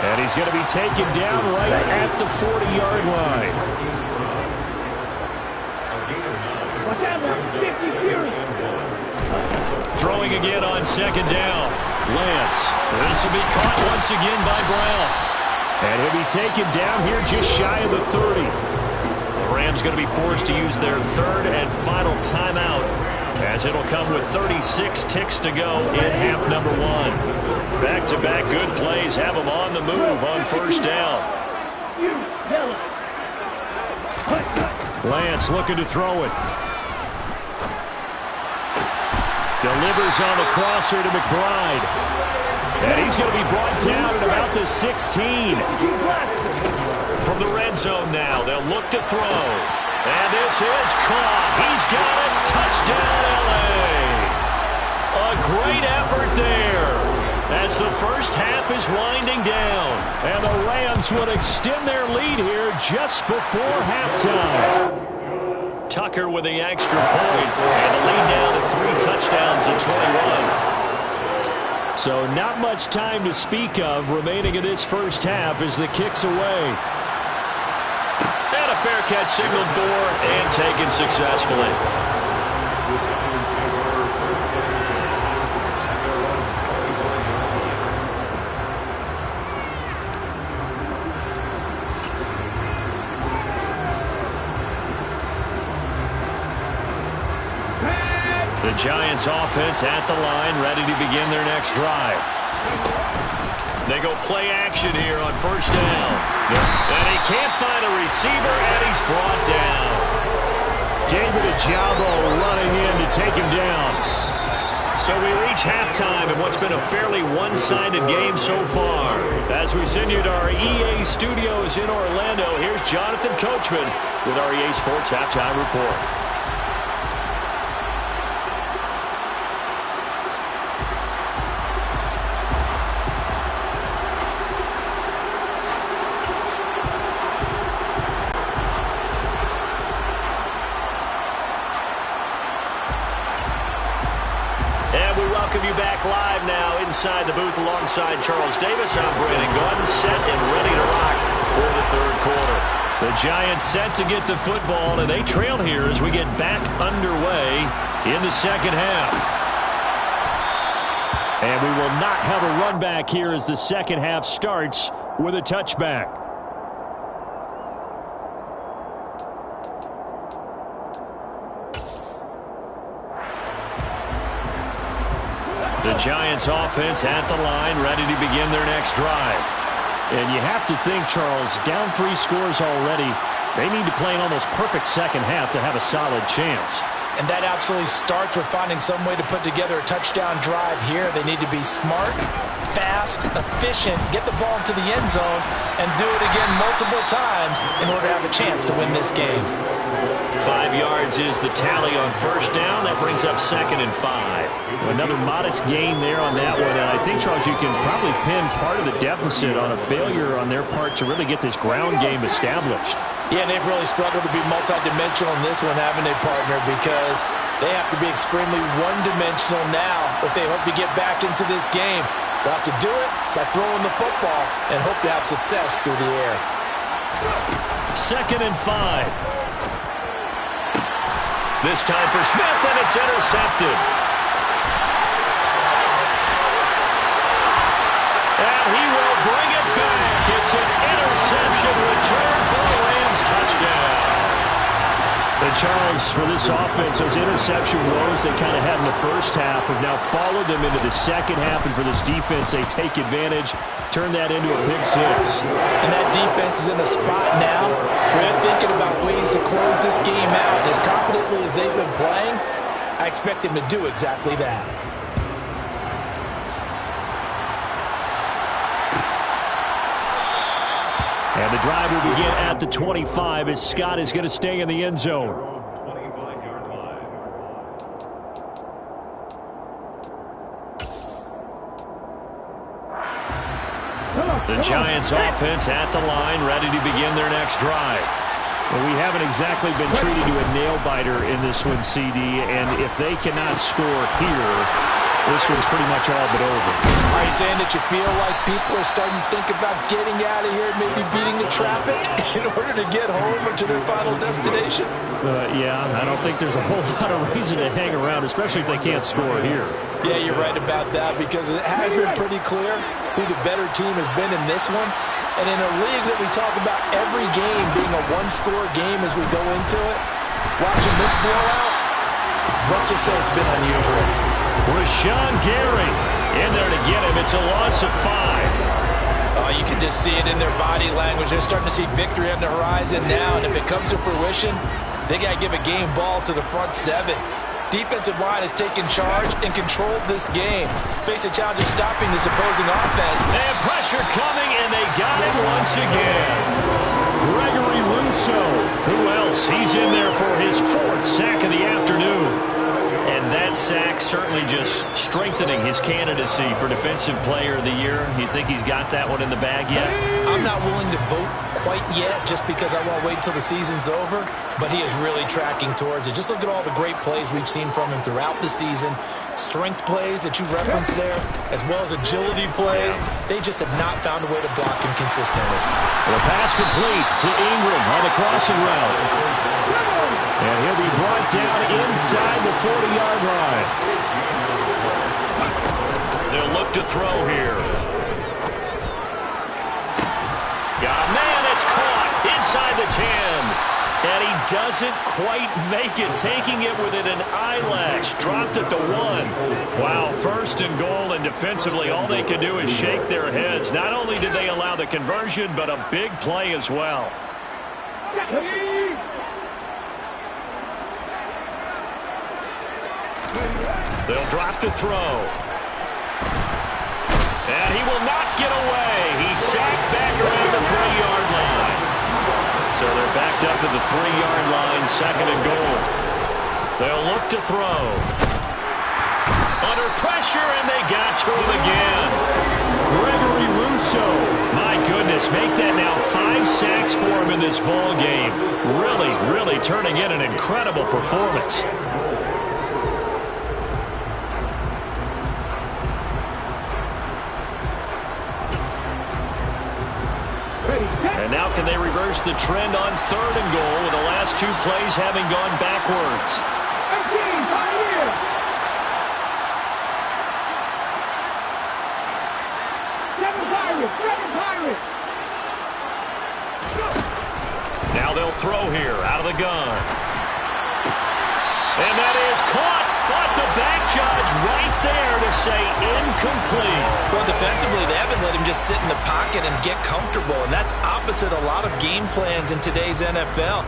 And he's going to be taken down right at the 40-yard line. Watch out now, 50 Fury. Throwing again on 2nd down. Lance. This will be caught once again by Brown. And he'll be taken down here just shy of the 30. The Rams going to be forced to use their 3rd and final timeout as it'll come with 36 ticks to go in half number 1. Back-to-back good plays have them on the move on 1st down. Lance looking to throw it. Delivers on the crosser to McBride. And he's going to be brought down at about the 16. From the red zone now, they'll look to throw. And this is caught. He's got it. Touchdown, L.A. A great effort there as the first half is winding down. And the Rams would extend their lead here just before halftime. Tucker with the extra point, and the lead down to 3 touchdowns at 21. So not much time to speak of remaining in this first half as the kick's away. And a fair catch signaled for and taken successfully. The Giants offense at the line, ready to begin their next drive. They go play action here on first down. And he can't find a receiver, and he's brought down. David Ojabo running in to take him down. So we reach halftime in what's been a fairly one-sided game so far. As we send you to our EA studios in Orlando, here's Jonathan Coachman with our EA Sports Halftime Report. Welcome you back live now inside the booth alongside Charles Davis. I'm Brandon Gordon, set and ready to rock for the third quarter. The Giants set to get the football, and they trail here as we get back underway in the second half. And we will not have a run back here as the second half starts with a touchback. The Giants offense at the line, ready to begin their next drive. And you have to think, Charles, down 3 scores already. They need to play an almost perfect second half to have a solid chance. And that absolutely starts with finding some way to put together a touchdown drive here. They need to be smart, fast, efficient, get the ball into the end zone, and do it again multiple times in order to have a chance to win this game. 5 yards is the tally on first down. That brings up 2nd and 5. Another modest gain there on that one. And I think, Charles, you can probably pin part of the deficit on a failure on their part to really get this ground game established. Yeah, and they've really struggled to be multidimensional in this one, haven't they, partner? Because they have to be extremely one-dimensional now if they hope to get back into this game. They'll have to do it by throwing the football and hope to have success through the air. 2nd and 5. This time for Smith, and it's intercepted. And he will bring it back. It's an interception return for the Rams touchdown. And Charles, for this offense, those interception woes they kind of had in the first half have now followed them into the second half. And for this defense, they take advantage, turn that into a pick 6. And that defense is in a spot now where they're thinking about ways to close this game out. As confidently as they've been playing, I expect them to do exactly that. And the drive will begin at the 25 as Scott is going to stay in the end zone. The Giants offense at the line, ready to begin their next drive. Well, we haven't exactly been treated to a nail-biter in this one, CD, and if they cannot score here, this one's pretty much all but over. Are you saying that you feel like people are starting to think about getting out of here, maybe beating the traffic in order to get home or to their final destination? Yeah, I don't think there's a whole lot of reason to hang around, especially if they can't score here. Yeah, you're right about that, because it has been pretty clear who the better team has been in this one. And in a league that we talk about every game being a one-score game as we go into it, watching this blowout, let's just say it's been unusual. Rashawn Gary in there to get him. It's a loss of 5. Oh, you can just see it in their body language. They're starting to see victory on the horizon now, and if it comes to fruition, they got to give a game ball to the front 7. defensive line has taken charge and controlled this game. Face a challenge of stopping this opposing offense. And pressure coming, and they got him once again. Gregory Rousseau. Who else? He's in there for his 4th sack of the afternoon. And that sack certainly just strengthening his candidacy for Defensive Player of the Year. You think he's got that one in the bag yet? I'm not willing to vote quite yet just because I want to wait until the season's over, but he is really tracking towards it. Just look at all the great plays we've seen from him throughout the season. Strength plays that you referenced there, as well as agility plays. They just have not found a way to block him consistently. The pass complete to Ingram on the crossing route. And he'll be brought down inside the 40-yard line. They'll look to throw here. Got a man, it's caught inside the 10. And he doesn't quite make it, taking it within an eyelash. Dropped at the 1. Wow, 1st and goal, and defensively all they can do is shake their heads. Not only did they allow the conversion, but a big play as well. They'll drop to throw. And he will not get away. He's sacked back around the 3-yard line. So they're backed up to the 3-yard line, 2nd and goal. They'll look to throw. Under pressure, and they got to him again. Gregory Rousseau. My goodness, make that now 5 sacks for him in this ball game. Really, really turning in an incredible performance. And now can they reverse the trend on 3rd and goal with the last 2 plays having gone backwards? Now they'll throw here out of the gun. And that is caught, but the back judge right there to say incomplete. Well, defensively, they haven't let him just sit in the pocket and get comfortable, and that's opposite a lot of game plans in today's NFL.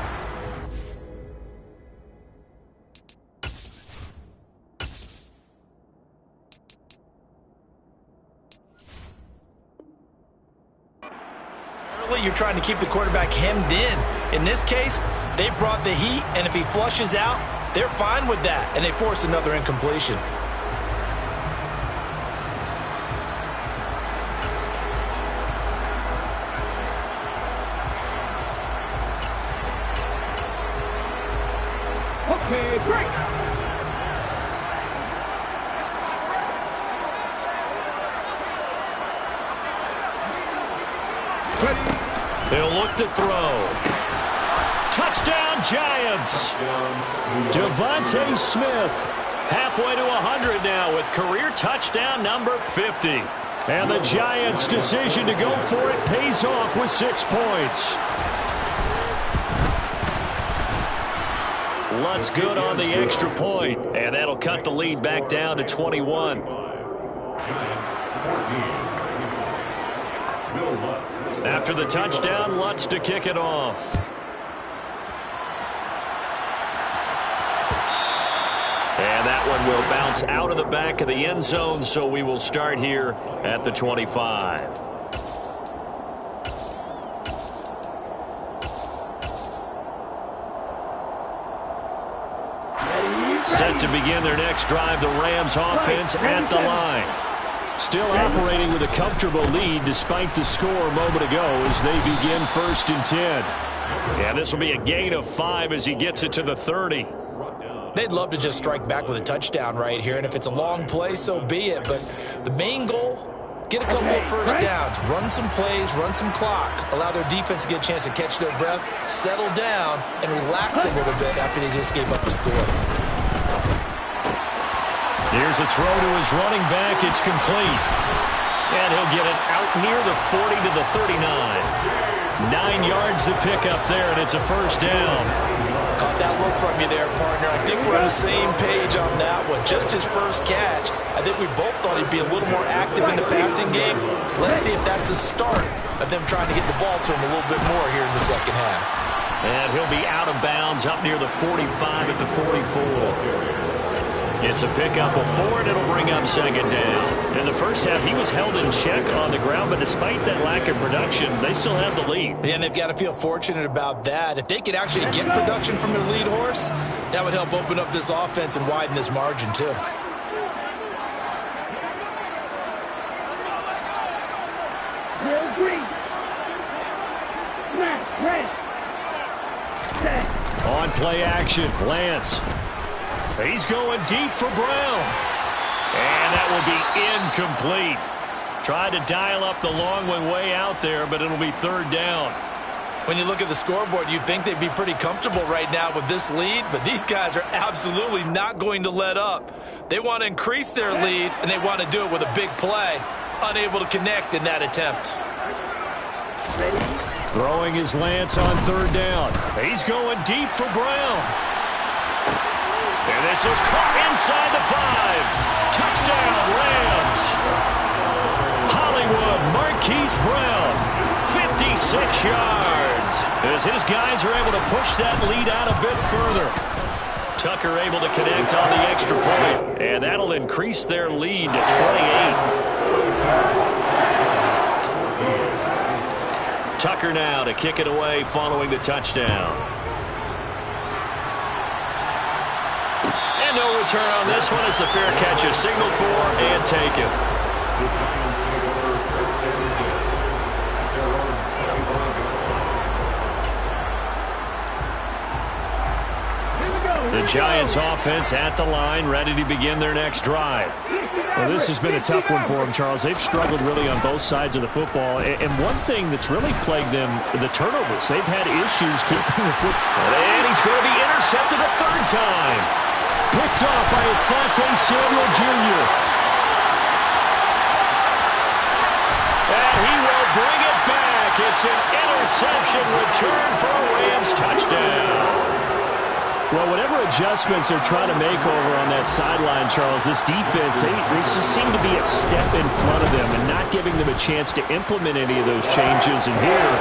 Early, you're trying to keep the quarterback hemmed in. In this case, they brought the heat, and if he flushes out, they're fine with that, and they force another incompletion. Okay, great. They'll look to throw. Touchdown, Giants. Devontae Smith. Halfway to 100 now with career touchdown number 50. And the Giants' decision to go for it pays off with 6 points. Lutz good on the extra point, and that'll cut the lead back down to 21. Giants 14. Will Lutz. After the touchdown, Lutz to kick it off. And that one will bounce out of the back of the end zone, so we will start here at the 25. Set to begin their next drive, the Rams offense at the line. Still operating with a comfortable lead despite the score a moment ago as they begin 1st and 10. Yeah, this will be a gain of 5 as he gets it to the 30. They'd love to just strike back with a touchdown right here, and if it's a long play, so be it. But the main goal, get a couple of first downs, run some plays, run some clock, allow their defense to get a chance to catch their breath, settle down, and relax a little bit after they just gave up a score. Here's a throw to his running back. It's complete. And he'll get it out near the 40 to the 39. 9 yards to pick up there, and it's a first down. Caught that look from you there, partner. I think we're on the same page on that one. Just his first catch. I think we both thought he'd be a little more active in the passing game. Let's see if that's the start of them trying to get the ball to him a little bit more here in the second half. And he'll be out of bounds up near the 45 at the 44. It's a pickup of 4, and it'll bring up second down. In the first half, he was held in check on the ground, but despite that lack of production, they still have the lead. Yeah, and they've got to feel fortunate about that. If they could actually get production from their lead horse, that would help open up this offense and widen this margin, too. On play action, Lance. He's going deep for Brown. And that will be incomplete. Tried to dial up the long one way out there, but it'll be third down. When you look at the scoreboard, you'd think they'd be pretty comfortable right now with this lead, but these guys are absolutely not going to let up. They want to increase their lead, and they want to do it with a big play. Unable to connect in that attempt. Throwing his Lance on third down. He's going deep for Brown. And this is caught inside the 5. Touchdown, Rams. Hollywood Marquise Brown, 56 yards. As his guys are able to push that lead out a bit further. Tucker able to connect on the extra point. And that'll increase their lead to 28. Tucker now to kick it away following the touchdown. And no return on this one as the fair catch is signaled for and taken. The Giants offense at the line, ready to begin their next drive. Well, this has been a tough one for them, Charles. They've struggled really on both sides of the football. And one thing that's really plagued them, the turnovers. They've had issues keeping the football. And he's going to be intercepted a third time. Picked off by Asante Samuel Jr. And he will bring it back. It's an interception return for a Rams touchdown. Well, whatever adjustments they're trying to make over on that sideline, Charles, this defense, they just seem to be a step in front of them and not giving them a chance to implement any of those changes. And here,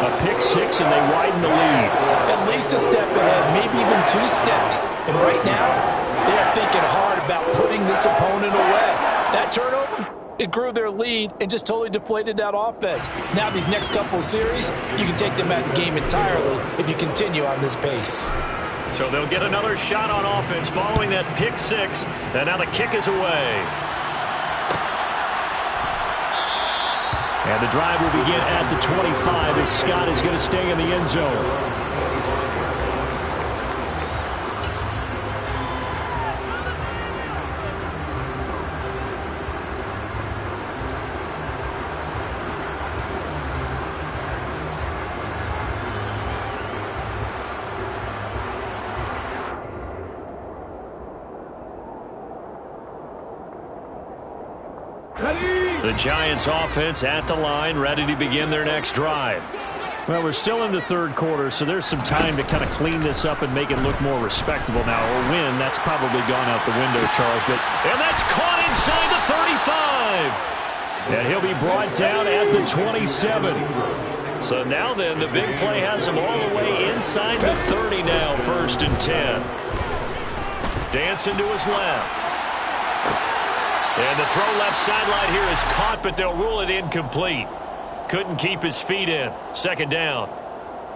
a pick 6, and they widen the lead. At least a step ahead, maybe even 2 steps. And right now, they are thinking hard about putting this opponent away. That turnover, it grew their lead and just totally deflated that offense. Now these next couple of series, you can take them out of the game entirely if you continue on this pace. So they'll get another shot on offense following that pick 6. And now the kick is away. And the drive will begin at the 25 as Scott is going to stay in the end zone. The Giants offense at the line, ready to begin their next drive. Well, we're still in the third quarter, so there's some time to kind of clean this up and make it look more respectable now. Or win, that's probably gone out the window, Charles. And that's caught inside the 35. And he'll be brought down at the 27. So now then, the big play has him all the way inside the 30 now, 1st and 10. Dancing to his left. And the throw left sideline here is caught, but they'll rule it incomplete. Couldn't keep his feet in. 2nd down.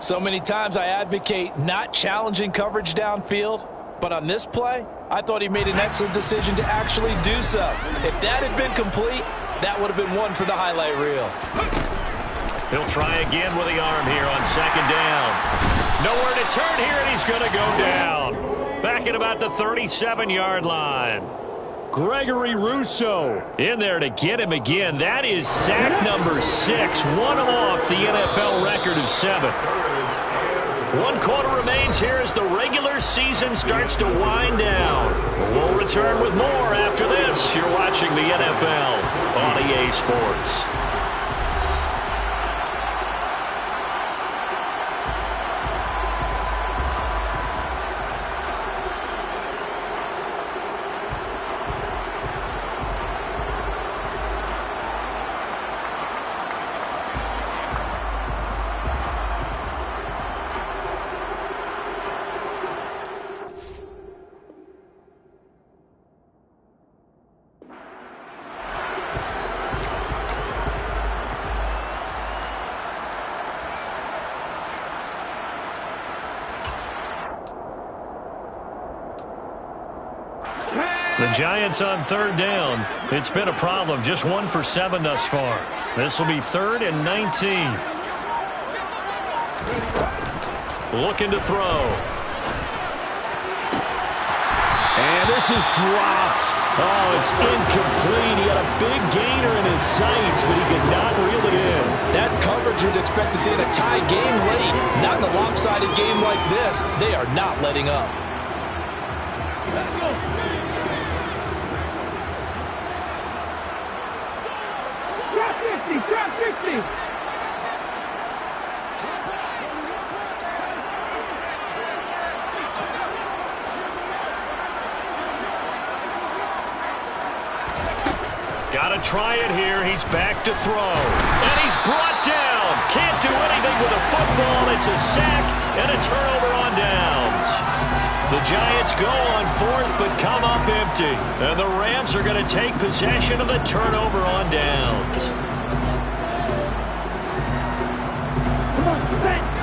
So many times I advocate not challenging coverage downfield, but on this play, I thought he made an excellent decision to actually do so. If that had been complete, that would have been one for the highlight reel. He'll try again with the arm here on 2nd down. Nowhere to turn here, and he's going to go down. Back at about the 37-yard line. Gregory Rousseau in there to get him again. That is sack number 6, one off the NFL record of 7. 1 quarter remains here as the regular season starts to wind down. We'll return with more after this. You're watching the NFL on EA Sports. The Giants on third down. It's been a problem. Just 1 for 7 thus far. This will be 3rd and 19. Looking to throw. And this is dropped. Oh, it's incomplete. He had a big gainer in his sights, but he could not reel it in. That's coverage you'd expect to see in a tie game late. Not in a lopsided game like this. They are not letting up. Drop 50! Got to try it here. He's back to throw. And he's brought down. Can't do anything with a football. It's a sack and a turnover on downs. The Giants go on 4th but come up empty. And the Rams are going to take possession of the turnover on downs.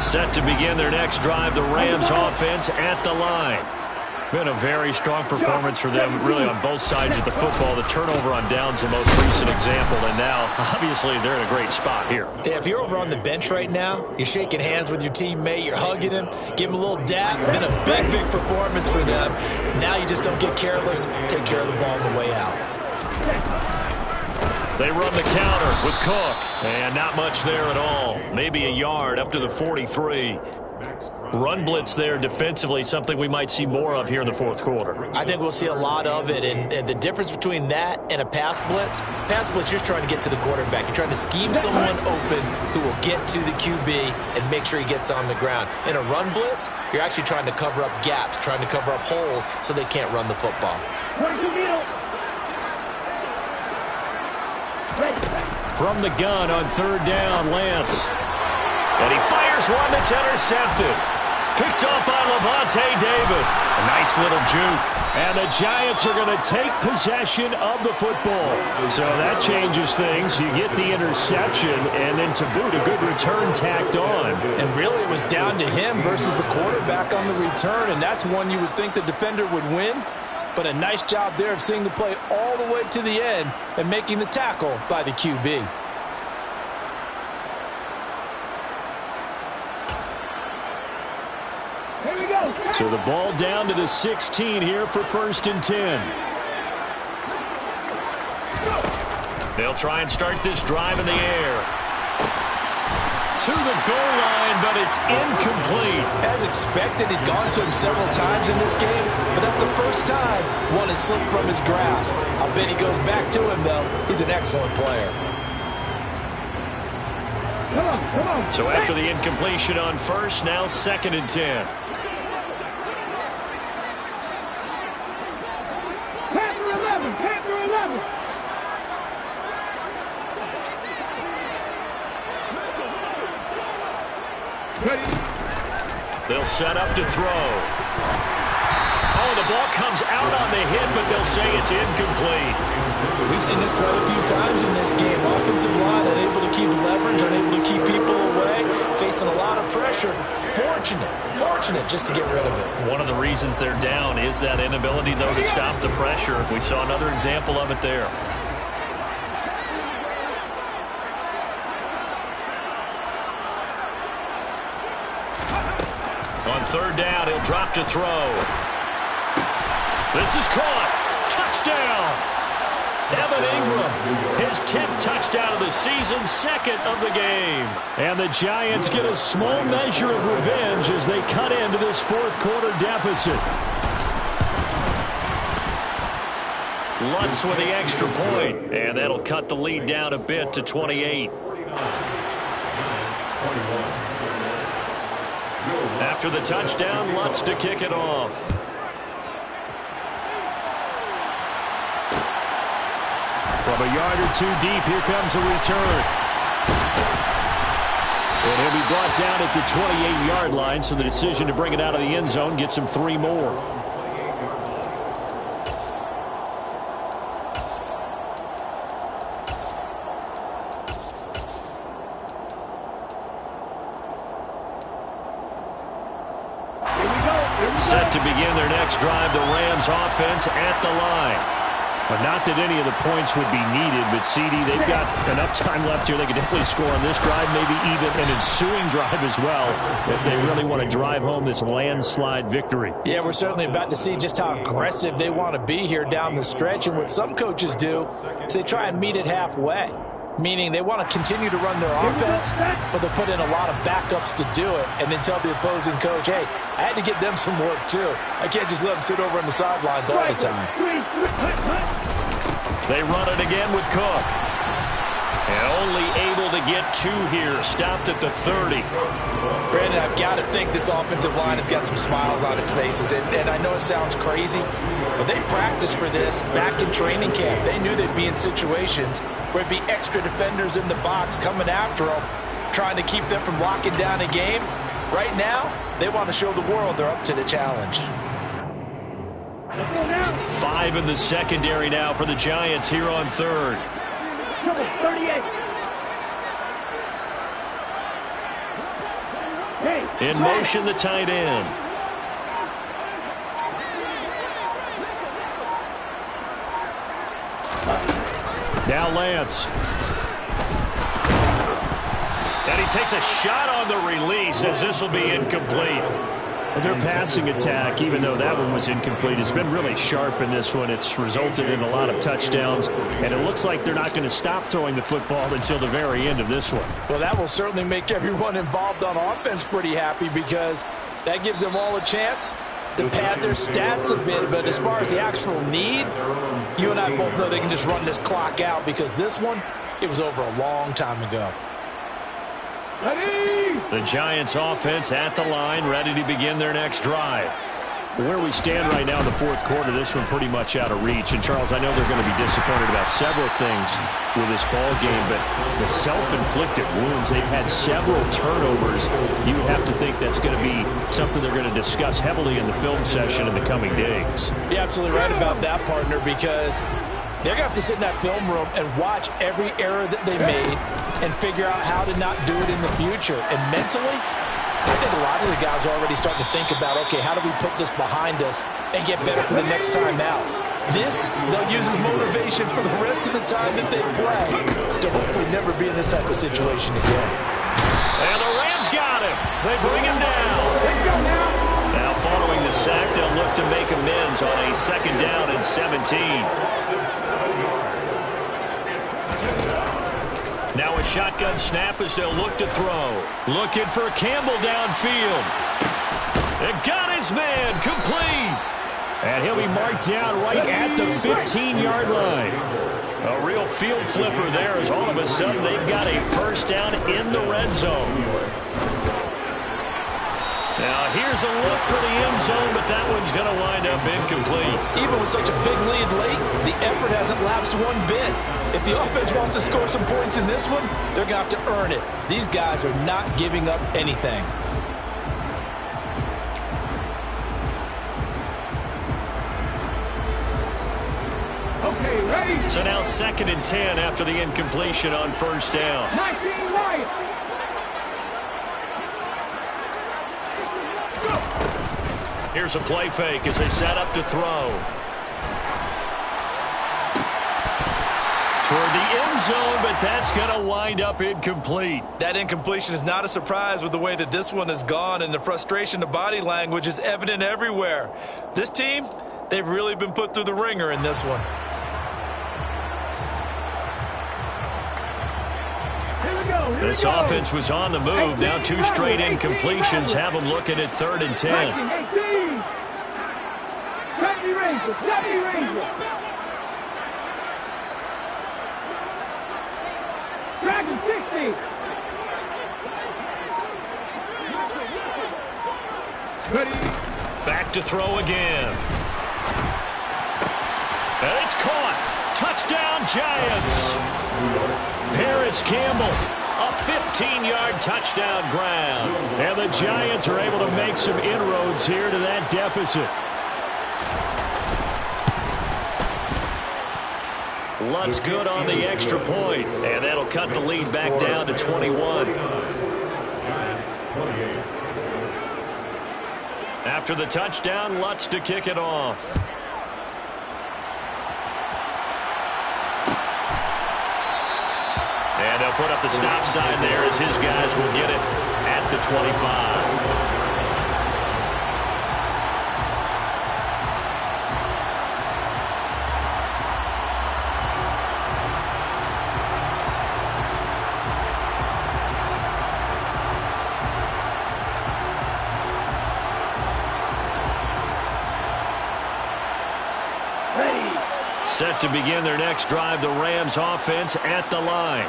Set to begin their next drive, the Rams offense at the line. Been a very strong performance for them, really, on both sides of the football. The turnover on downs, the most recent example, and now, obviously, they're in a great spot here. Yeah, if you're over on the bench right now, you're shaking hands with your teammate, you're hugging him, give him a little dap. Been a big, big performance for them. Now you just don't get careless. Take care of the ball on the way out. They run the counter with Cook, and not much there at all. Maybe a yard up to the 43. Run blitz there defensively, something we might see more of here in the 4th quarter. I think we'll see a lot of it, and the difference between that and a pass blitz, you're just trying to get to the quarterback. You're trying to scheme someone open who will get to the QB and make sure he gets on the ground. In a run blitz, you're actually trying to cover up gaps, trying to cover up holes so they can't run the football. From the gun on 3rd down, Lance. And he fires one that's intercepted. Picked off by Levante David. A nice little juke. And the Giants are going to take possession of the football. So that changes things. You get the interception, and then to boot, a good return tacked on. And really, it was down to him versus the quarterback on the return, and that's one you would think the defender would win. But a nice job there of seeing the play all the way to the end and making the tackle by the QB. So the ball down to the 16 here for 1st and 10. They'll try and start this drive in the air. To the goal line, but it's incomplete. As expected, he's gone to him several times in this game, but that's the first time one has slipped from his grasp. I'll bet he goes back to him, though. He's an excellent player. Come on. So after the incompletion on 1st, now 2nd and 10. Panther 11. They'll set up to throw. Oh, the ball comes out on the hit, but they'll say it's incomplete. We've seen this quite a few times in this game. Offensive line unable to keep leverage, unable to keep people away, facing a lot of pressure. Fortunate just to get rid of it. One of the reasons they're down is that inability, though, to stop the pressure. We saw another example of it there. On 3rd down, he'll drop to throw. This is caught. Touchdown. Evan Ingram, his 10th touchdown of the season, 2nd of the game. And the Giants get a small measure of revenge as they cut into this 4th quarter deficit. Lutz with the extra point, and that'll cut the lead down a bit to 28. After the touchdown, Lutz to kick it off. From a yard or two deep, here comes a return. And he'll be brought down at the 28-yard line, so the decision to bring it out of the end zone gets him 3 more. Set to begin their next drive, the Rams offense at the line. But not that any of the points would be needed, but CD, they've got enough time left here. They could definitely score on this drive, maybe even an ensuing drive as well, if they really want to drive home this landslide victory. Yeah, we're certainly about to see just how aggressive they want to be here down the stretch. And what some coaches do is they try and meet it halfway, meaning they want to continue to run their offense, but they'll put in a lot of backups to do it and then tell the opposing coach, hey, I had to get them some work too. I can't just let them sit over on the sidelines all the time. They run it again with Cook. And only able to get 2 here. Stopped at the 30. Brandon, I've got to think this offensive line has got some smiles on its faces. And I know it sounds crazy, but they practiced for this back in training camp. They knew they'd be in situations where it'd be extra defenders in the box coming after them, trying to keep them from locking down a game. Right now, they want to show the world they're up to the challenge. 5 in the secondary now for the Giants here on 3rd. 38. In motion, the tight end. Now Lance. And he takes a shot on the release as this will be incomplete. Their passing attack, even though that one was incomplete, has been really sharp in this one. It's resulted in a lot of touchdowns, and it looks like they're not going to stop throwing the football until the very end of this one. Well, that will certainly make everyone involved on offense pretty happy because that gives them all a chance to pad their stats a bit. But as far as the actual need, you and I both know they can just run this clock out because this one, it was over a long time ago. The Giants offense at the line, ready to begin their next drive. Where we stand right now in the 4th quarter, this one pretty much out of reach. And, Charles, I know they're going to be disappointed about several things with this ball game, but the self-inflicted wounds, they've had several turnovers. You would have to think that's going to be something they're going to discuss heavily in the film session in the coming days. You're absolutely right about that, partner, because they're going to have to sit in that film room and watch every error that they made and figure out how to not do it in the future. And mentally, I think a lot of the guys are already starting to think about, okay, how do we put this behind us and get better for the next time out? This, they'll use as motivation for the rest of the time that they play to hopefully never be in this type of situation again. And the Rams got him. They bring him down. Now following the sack, they'll look to make amends on a 2nd down and 17. Now a shotgun snap as they'll look to throw. Looking for Campbell downfield. And got his man complete. And he'll be marked down right at the 15-yard line. A real field flipper there as all of a sudden they've got a 1st down in the red zone. Now here's a look for the end zone, but that one's going to wind up incomplete. Even with such a big lead late, the effort hasn't lapsed one bit. If the offense wants to score some points in this one, they're going to have to earn it. These guys are not giving up anything. Okay, ready? So now 2nd and 10 after the incompletion on 1st down. 19 Lions. Here's a play fake as they set up to throw. Toward the end zone, but that's going to wind up incomplete. That incompletion is not a surprise with the way that this one has gone, and the frustration of body language is evident everywhere. This team, they've really been put through the ringer in this one. This offense was on the move. Now 2 straight incompletions have them looking at 3rd and 10. Deputy Ranger. Dragon 60. Ready. Back to throw again. And it's caught. Touchdown, Giants. Paris Campbell, a 15-yard touchdown grab. And the Giants are able to make some inroads here to that deficit. Lutz good on the extra point, and that'll cut the lead back down to 21. After the touchdown, Lutz to kick it off. And they'll put up the stop sign there as his guys will get it at the 25. Set to begin their next drive, the Rams offense at the line.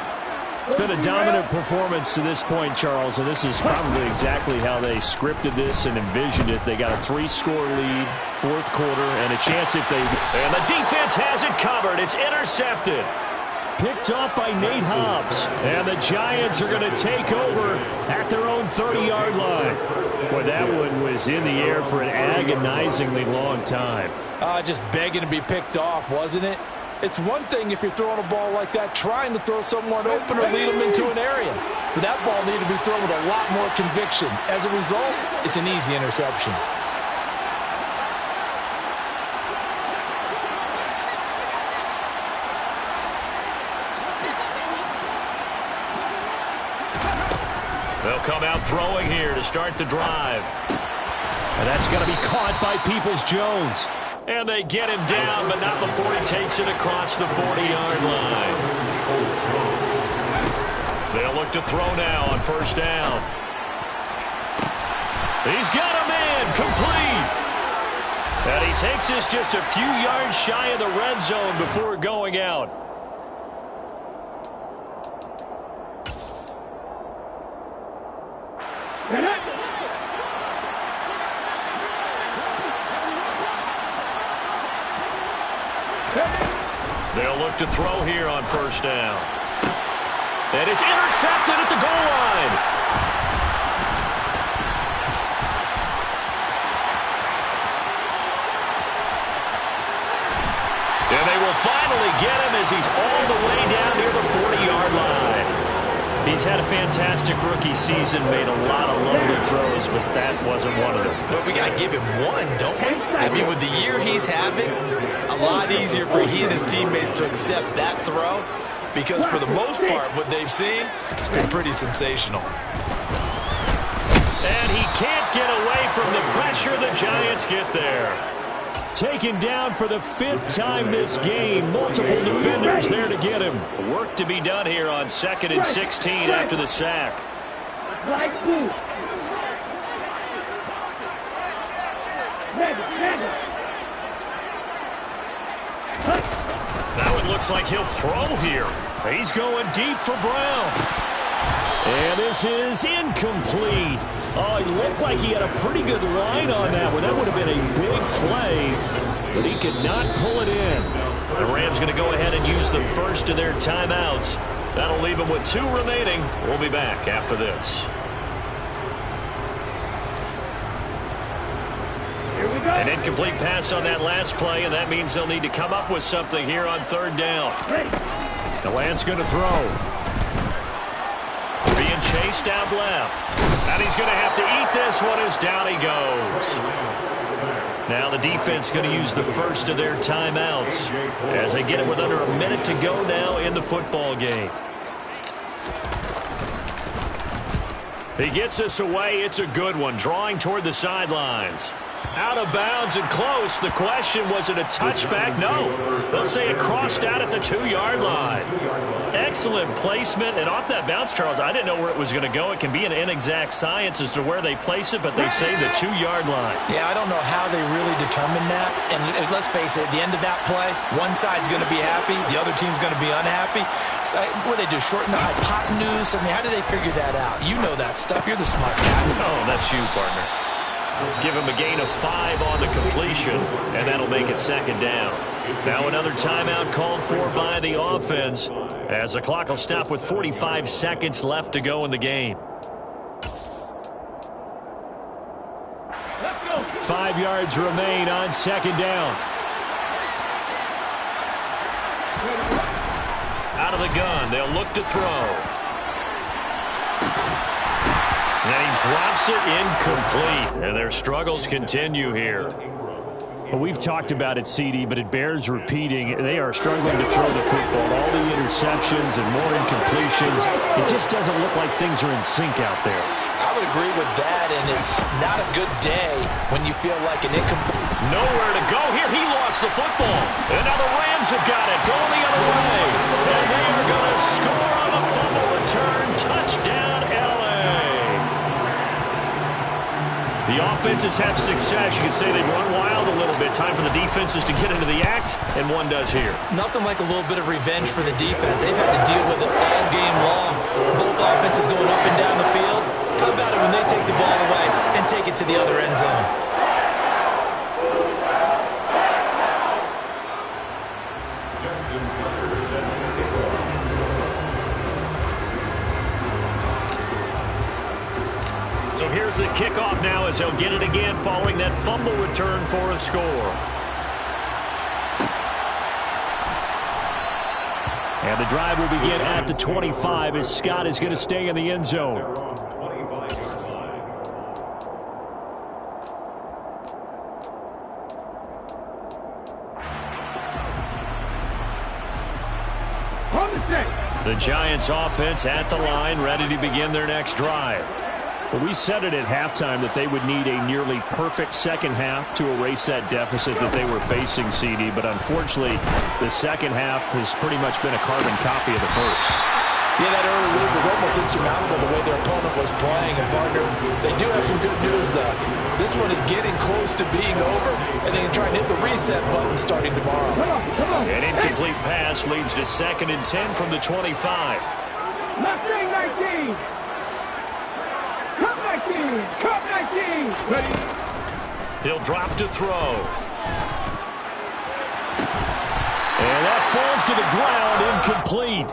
It's been a dominant performance to this point, Charles, and this is probably exactly how they scripted this and envisioned it. They got a 3-score lead, fourth quarter, and a chance if they... And the defense has it covered. It's intercepted. Picked off by Nate Hobbs. And the Giants are going to take over at their own 30-yard line. Boy, that one was in the air for an agonizingly long time. Just begging to be picked off, wasn't it? It's one thing if you're throwing a ball like that, trying to throw someone open or lead them into an area. But that ball needed to be thrown with a lot more conviction. As a result, it's an easy interception. They'll come out throwing here to start the drive. And that's going to be caught by Peoples-Jones. And they get him down, but not before he takes it across the 40-yard line. They'll look to throw now on first down. He's got a man, complete. And he takes this just a few yards shy of the red zone before going out. They'll look to throw here on first down. And it's intercepted at the goal line. And they will finally get him as he's all the way down near the 40-yard line. He's had a fantastic rookie season, made a lot of lovely throws, but that wasn't one of them. But we got to give him one, don't we? I mean, with the year he's having, a lot easier for he and his teammates to accept that throw because for the most part, what they've seen, it's been pretty sensational. And he can't get away from the pressure. The Giants get there. Taken down for the 5th time this game. Multiple defenders there to get him. Work to be done here on 2nd and 16 after the sack. That one looks like he'll throw here. He's going deep for Brown. And this is incomplete. Oh, he looked like he had a pretty good line on that one. That would have been a big play, but he could not pull it in. The Rams going to go ahead and use the first of their timeouts. That'll leave them with 2 remaining. We'll be back after this. An incomplete pass on that last play, and that means they'll need to come up with something here on 3rd down. DeLance's going to throw. Being chased out left. And he's going to have to eat this one as down he goes. Now the defense going to use the first of their timeouts as they get it with under a minute to go now in the football game. He gets us away. It's a good one. Drawing toward the sidelines. Out of bounds and close. The question, was it a touchback? No. They'll say it crossed out at the 2-yard line. Excellent placement. And off that bounce, Charles, I didn't know where it was going to go. It can be an inexact science as to where they place it, but they say the 2-yard line. Yeah, I don't know how they really determine that. And let's face it, at the end of that play, one side's going to be happy, the other team's going to be unhappy. So, what do they do, shorten the hypotenuse? I mean, how do they figure that out? You know that stuff. You're the smart guy. Oh, that's you, partner. Give him a gain of 5 on the completion, and that'll make it 2nd down. Now another timeout called for by the offense as the clock will stop with 45 seconds left to go in the game. 5 yards remain on 2nd down. Out of the gun, they'll look to throw. And he drops it incomplete. And their struggles continue here. Well, we've talked about it, CD, but it bears repeating. They are struggling to throw the football. All the interceptions and more incompletions. It just doesn't look like things are in sync out there. I would agree with that, and it's not a good day when you feel like an incomplete. Nowhere to go here. He lost the football. And now the Rams have got it. Going the other way. And they are going to score on the fumble return. Touchdown, L.A. The offenses have success. You can say they've run wild a little bit. Time for the defenses to get into the act, and one does here. Nothing like a little bit of revenge for the defense. They've had to deal with it all game long. Both offenses going up and down the field. How about it when they take the ball away and take it to the other end zone? So here's the kickoff now as they'll get it again following that fumble return for a score. And the drive will begin at the 25 as Scott is going to stay in the end zone. The Giants offense at the line, ready to begin their next drive. Well, we said it at halftime that they would need a nearly perfect second half to erase that deficit that they were facing, CD. But unfortunately, the second half has pretty much been a carbon copy of the first. Yeah, that early lead was almost insurmountable the way their opponent was playing. And, partner, they do have some good news, though. This one is getting close to being over, and they can try and hit the reset button starting tomorrow. An incomplete pass leads to 2nd and 10 from the 25. Left wing 19. Cut 19. Cut 19. Ready? He'll drop to throw. And that falls to the ground, incomplete.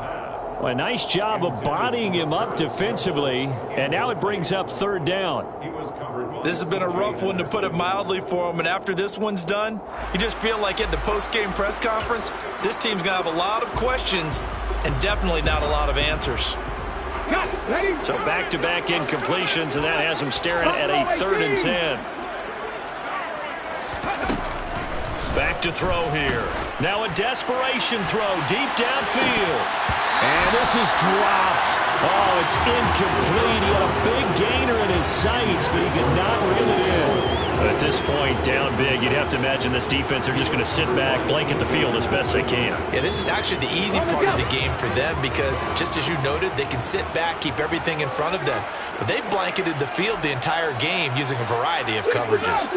Well, a nice job of bodying him up defensively, and now it brings up 3rd down. This has been a rough one, to put it mildly, for him, and after this one's done, you just feel like at the post-game press conference, this team's going to have a lot of questions and definitely not a lot of answers. So back-to-back incompletions, and that has him staring at a 3rd and 10. Back to throw here. Now a desperation throw deep downfield. And this is dropped. Oh, it's incomplete. He had a big gainer in his sights, but he could not reel it in. At this point, down big, you'd have to imagine this defense are just going to sit back, blanket the field as best they can. Yeah, this is actually the easy part of the game for them because, just as you noted, they can sit back, keep everything in front of them. But they've blanketed the field the entire game using a variety of coverages.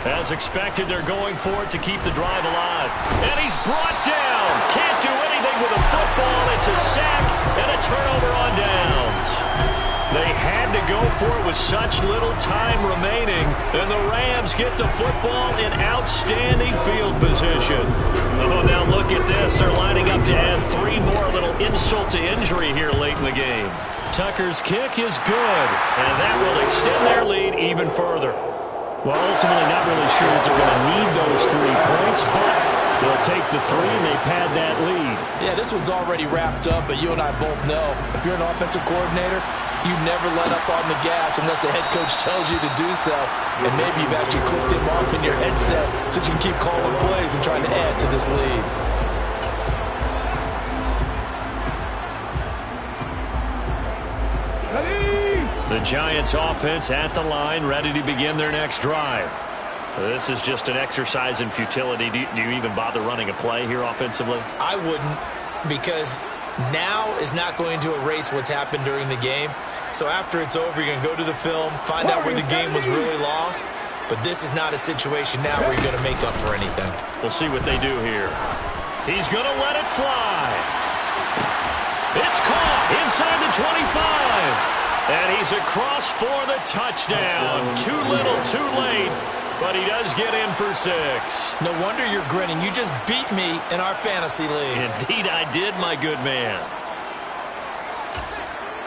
As expected, they're going for it to keep the drive alive. And he's brought down. Can't do anything with a football. It's a sack and a turnover on downs. They had to go for it with such little time remaining. And the Rams get the football in outstanding field position. Oh, now look at this. They're lining up to add 3 more. A little insult to injury here late in the game. Tucker's kick is good. And that will extend their lead even further. Well, ultimately not really sure that they're going to need those 3 points, but they'll take the 3 and they pad that lead. Yeah, this one's already wrapped up, but you and I both know if you're an offensive coordinator, you never let up on the gas unless the head coach tells you to do so. And maybe you've actually clicked him off in your headset so you can keep calling plays and trying to add to this lead. The Giants offense at the line, ready to begin their next drive. This is just an exercise in futility. Do you even bother running a play here offensively? I wouldn't, because now is not going to erase what's happened during the game. So after it's over, you're going to go to the film, find out where the game was really lost. But this is not a situation now where you're going to make up for anything. We'll see what they do here. He's going to let it fly. It's caught inside the 25. And he's across for the touchdown. Too little, too late, but he does get in for 6. No wonder you're grinning. You just beat me in our fantasy league. Indeed I did, my good man.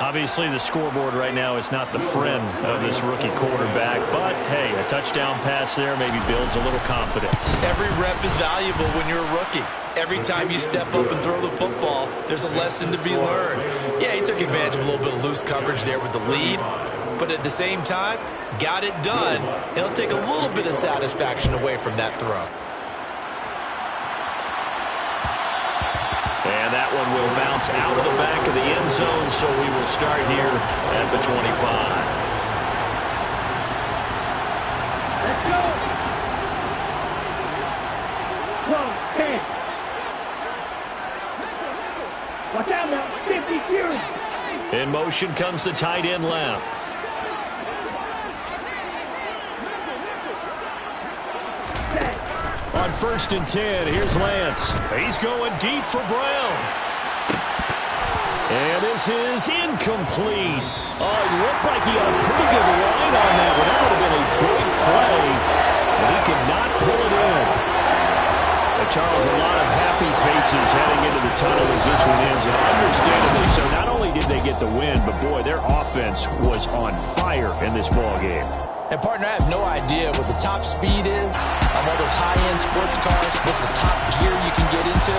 Obviously, the scoreboard right now is not the friend of this rookie quarterback, but, hey, a touchdown pass there maybe builds a little confidence. Every rep is valuable when you're a rookie. Every time you step up and throw the football, there's a lesson to be learned. Yeah, he took advantage of a little bit of loose coverage there with the lead, but at the same time, got it done. It'll take a little bit of satisfaction away from that throw. And that one will bounce out of the back of the end zone, so we will start here at the 25. Let's go. 12, 10. Watch out now. 50 Fury. In motion comes the tight end left. On 1st and 10, here's Lance. He's going deep for Brown. And this is incomplete. Oh, it looked like he had a pretty good line on that one. That would have been a big play, but he could not pull it in. And Charles, a lot of happy faces heading into the tunnel as this one ends, and understandably so. Not only did they get the win, but boy, their offense was on fire in this ball game. And, partner, I have no idea what the top speed is on all those high-end sports cars. What's the top gear you can get into?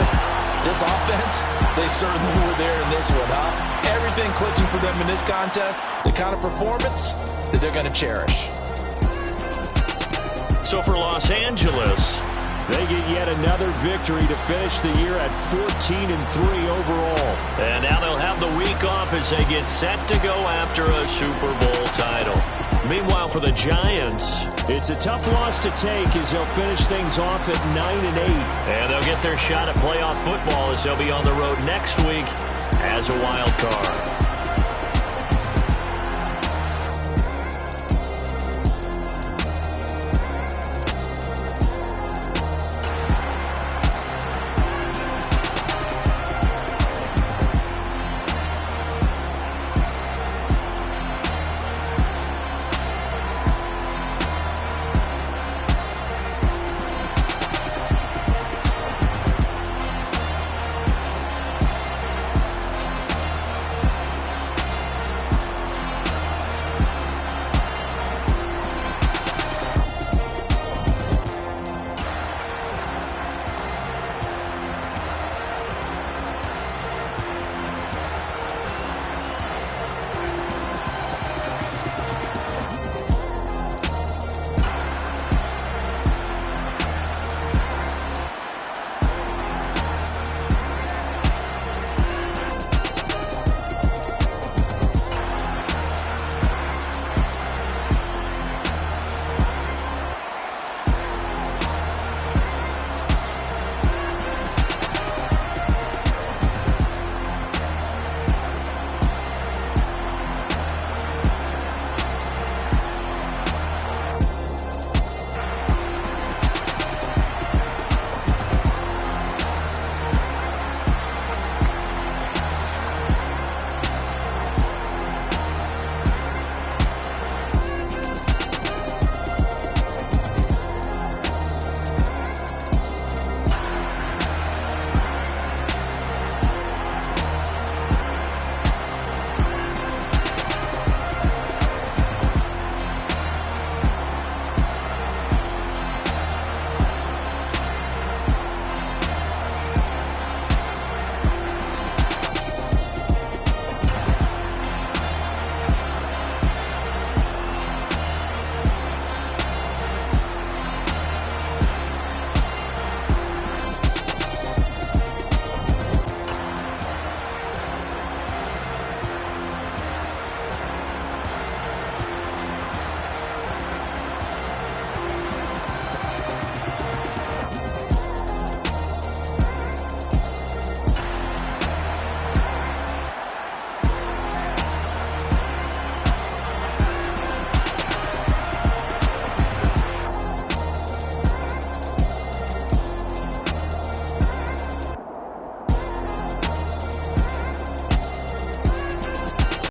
This offense, they certainly were there in this one, huh? Everything clicking for them in this contest, the kind of performance that they're going to cherish. So for Los Angeles, they get yet another victory to finish the year at 14-3 overall. And now they'll have the week off as they get set to go after a Super Bowl title. Meanwhile, for the Giants, it's a tough loss to take as they'll finish things off at 9-8. And they'll get their shot at playoff football as they'll be on the road next week as a wild card.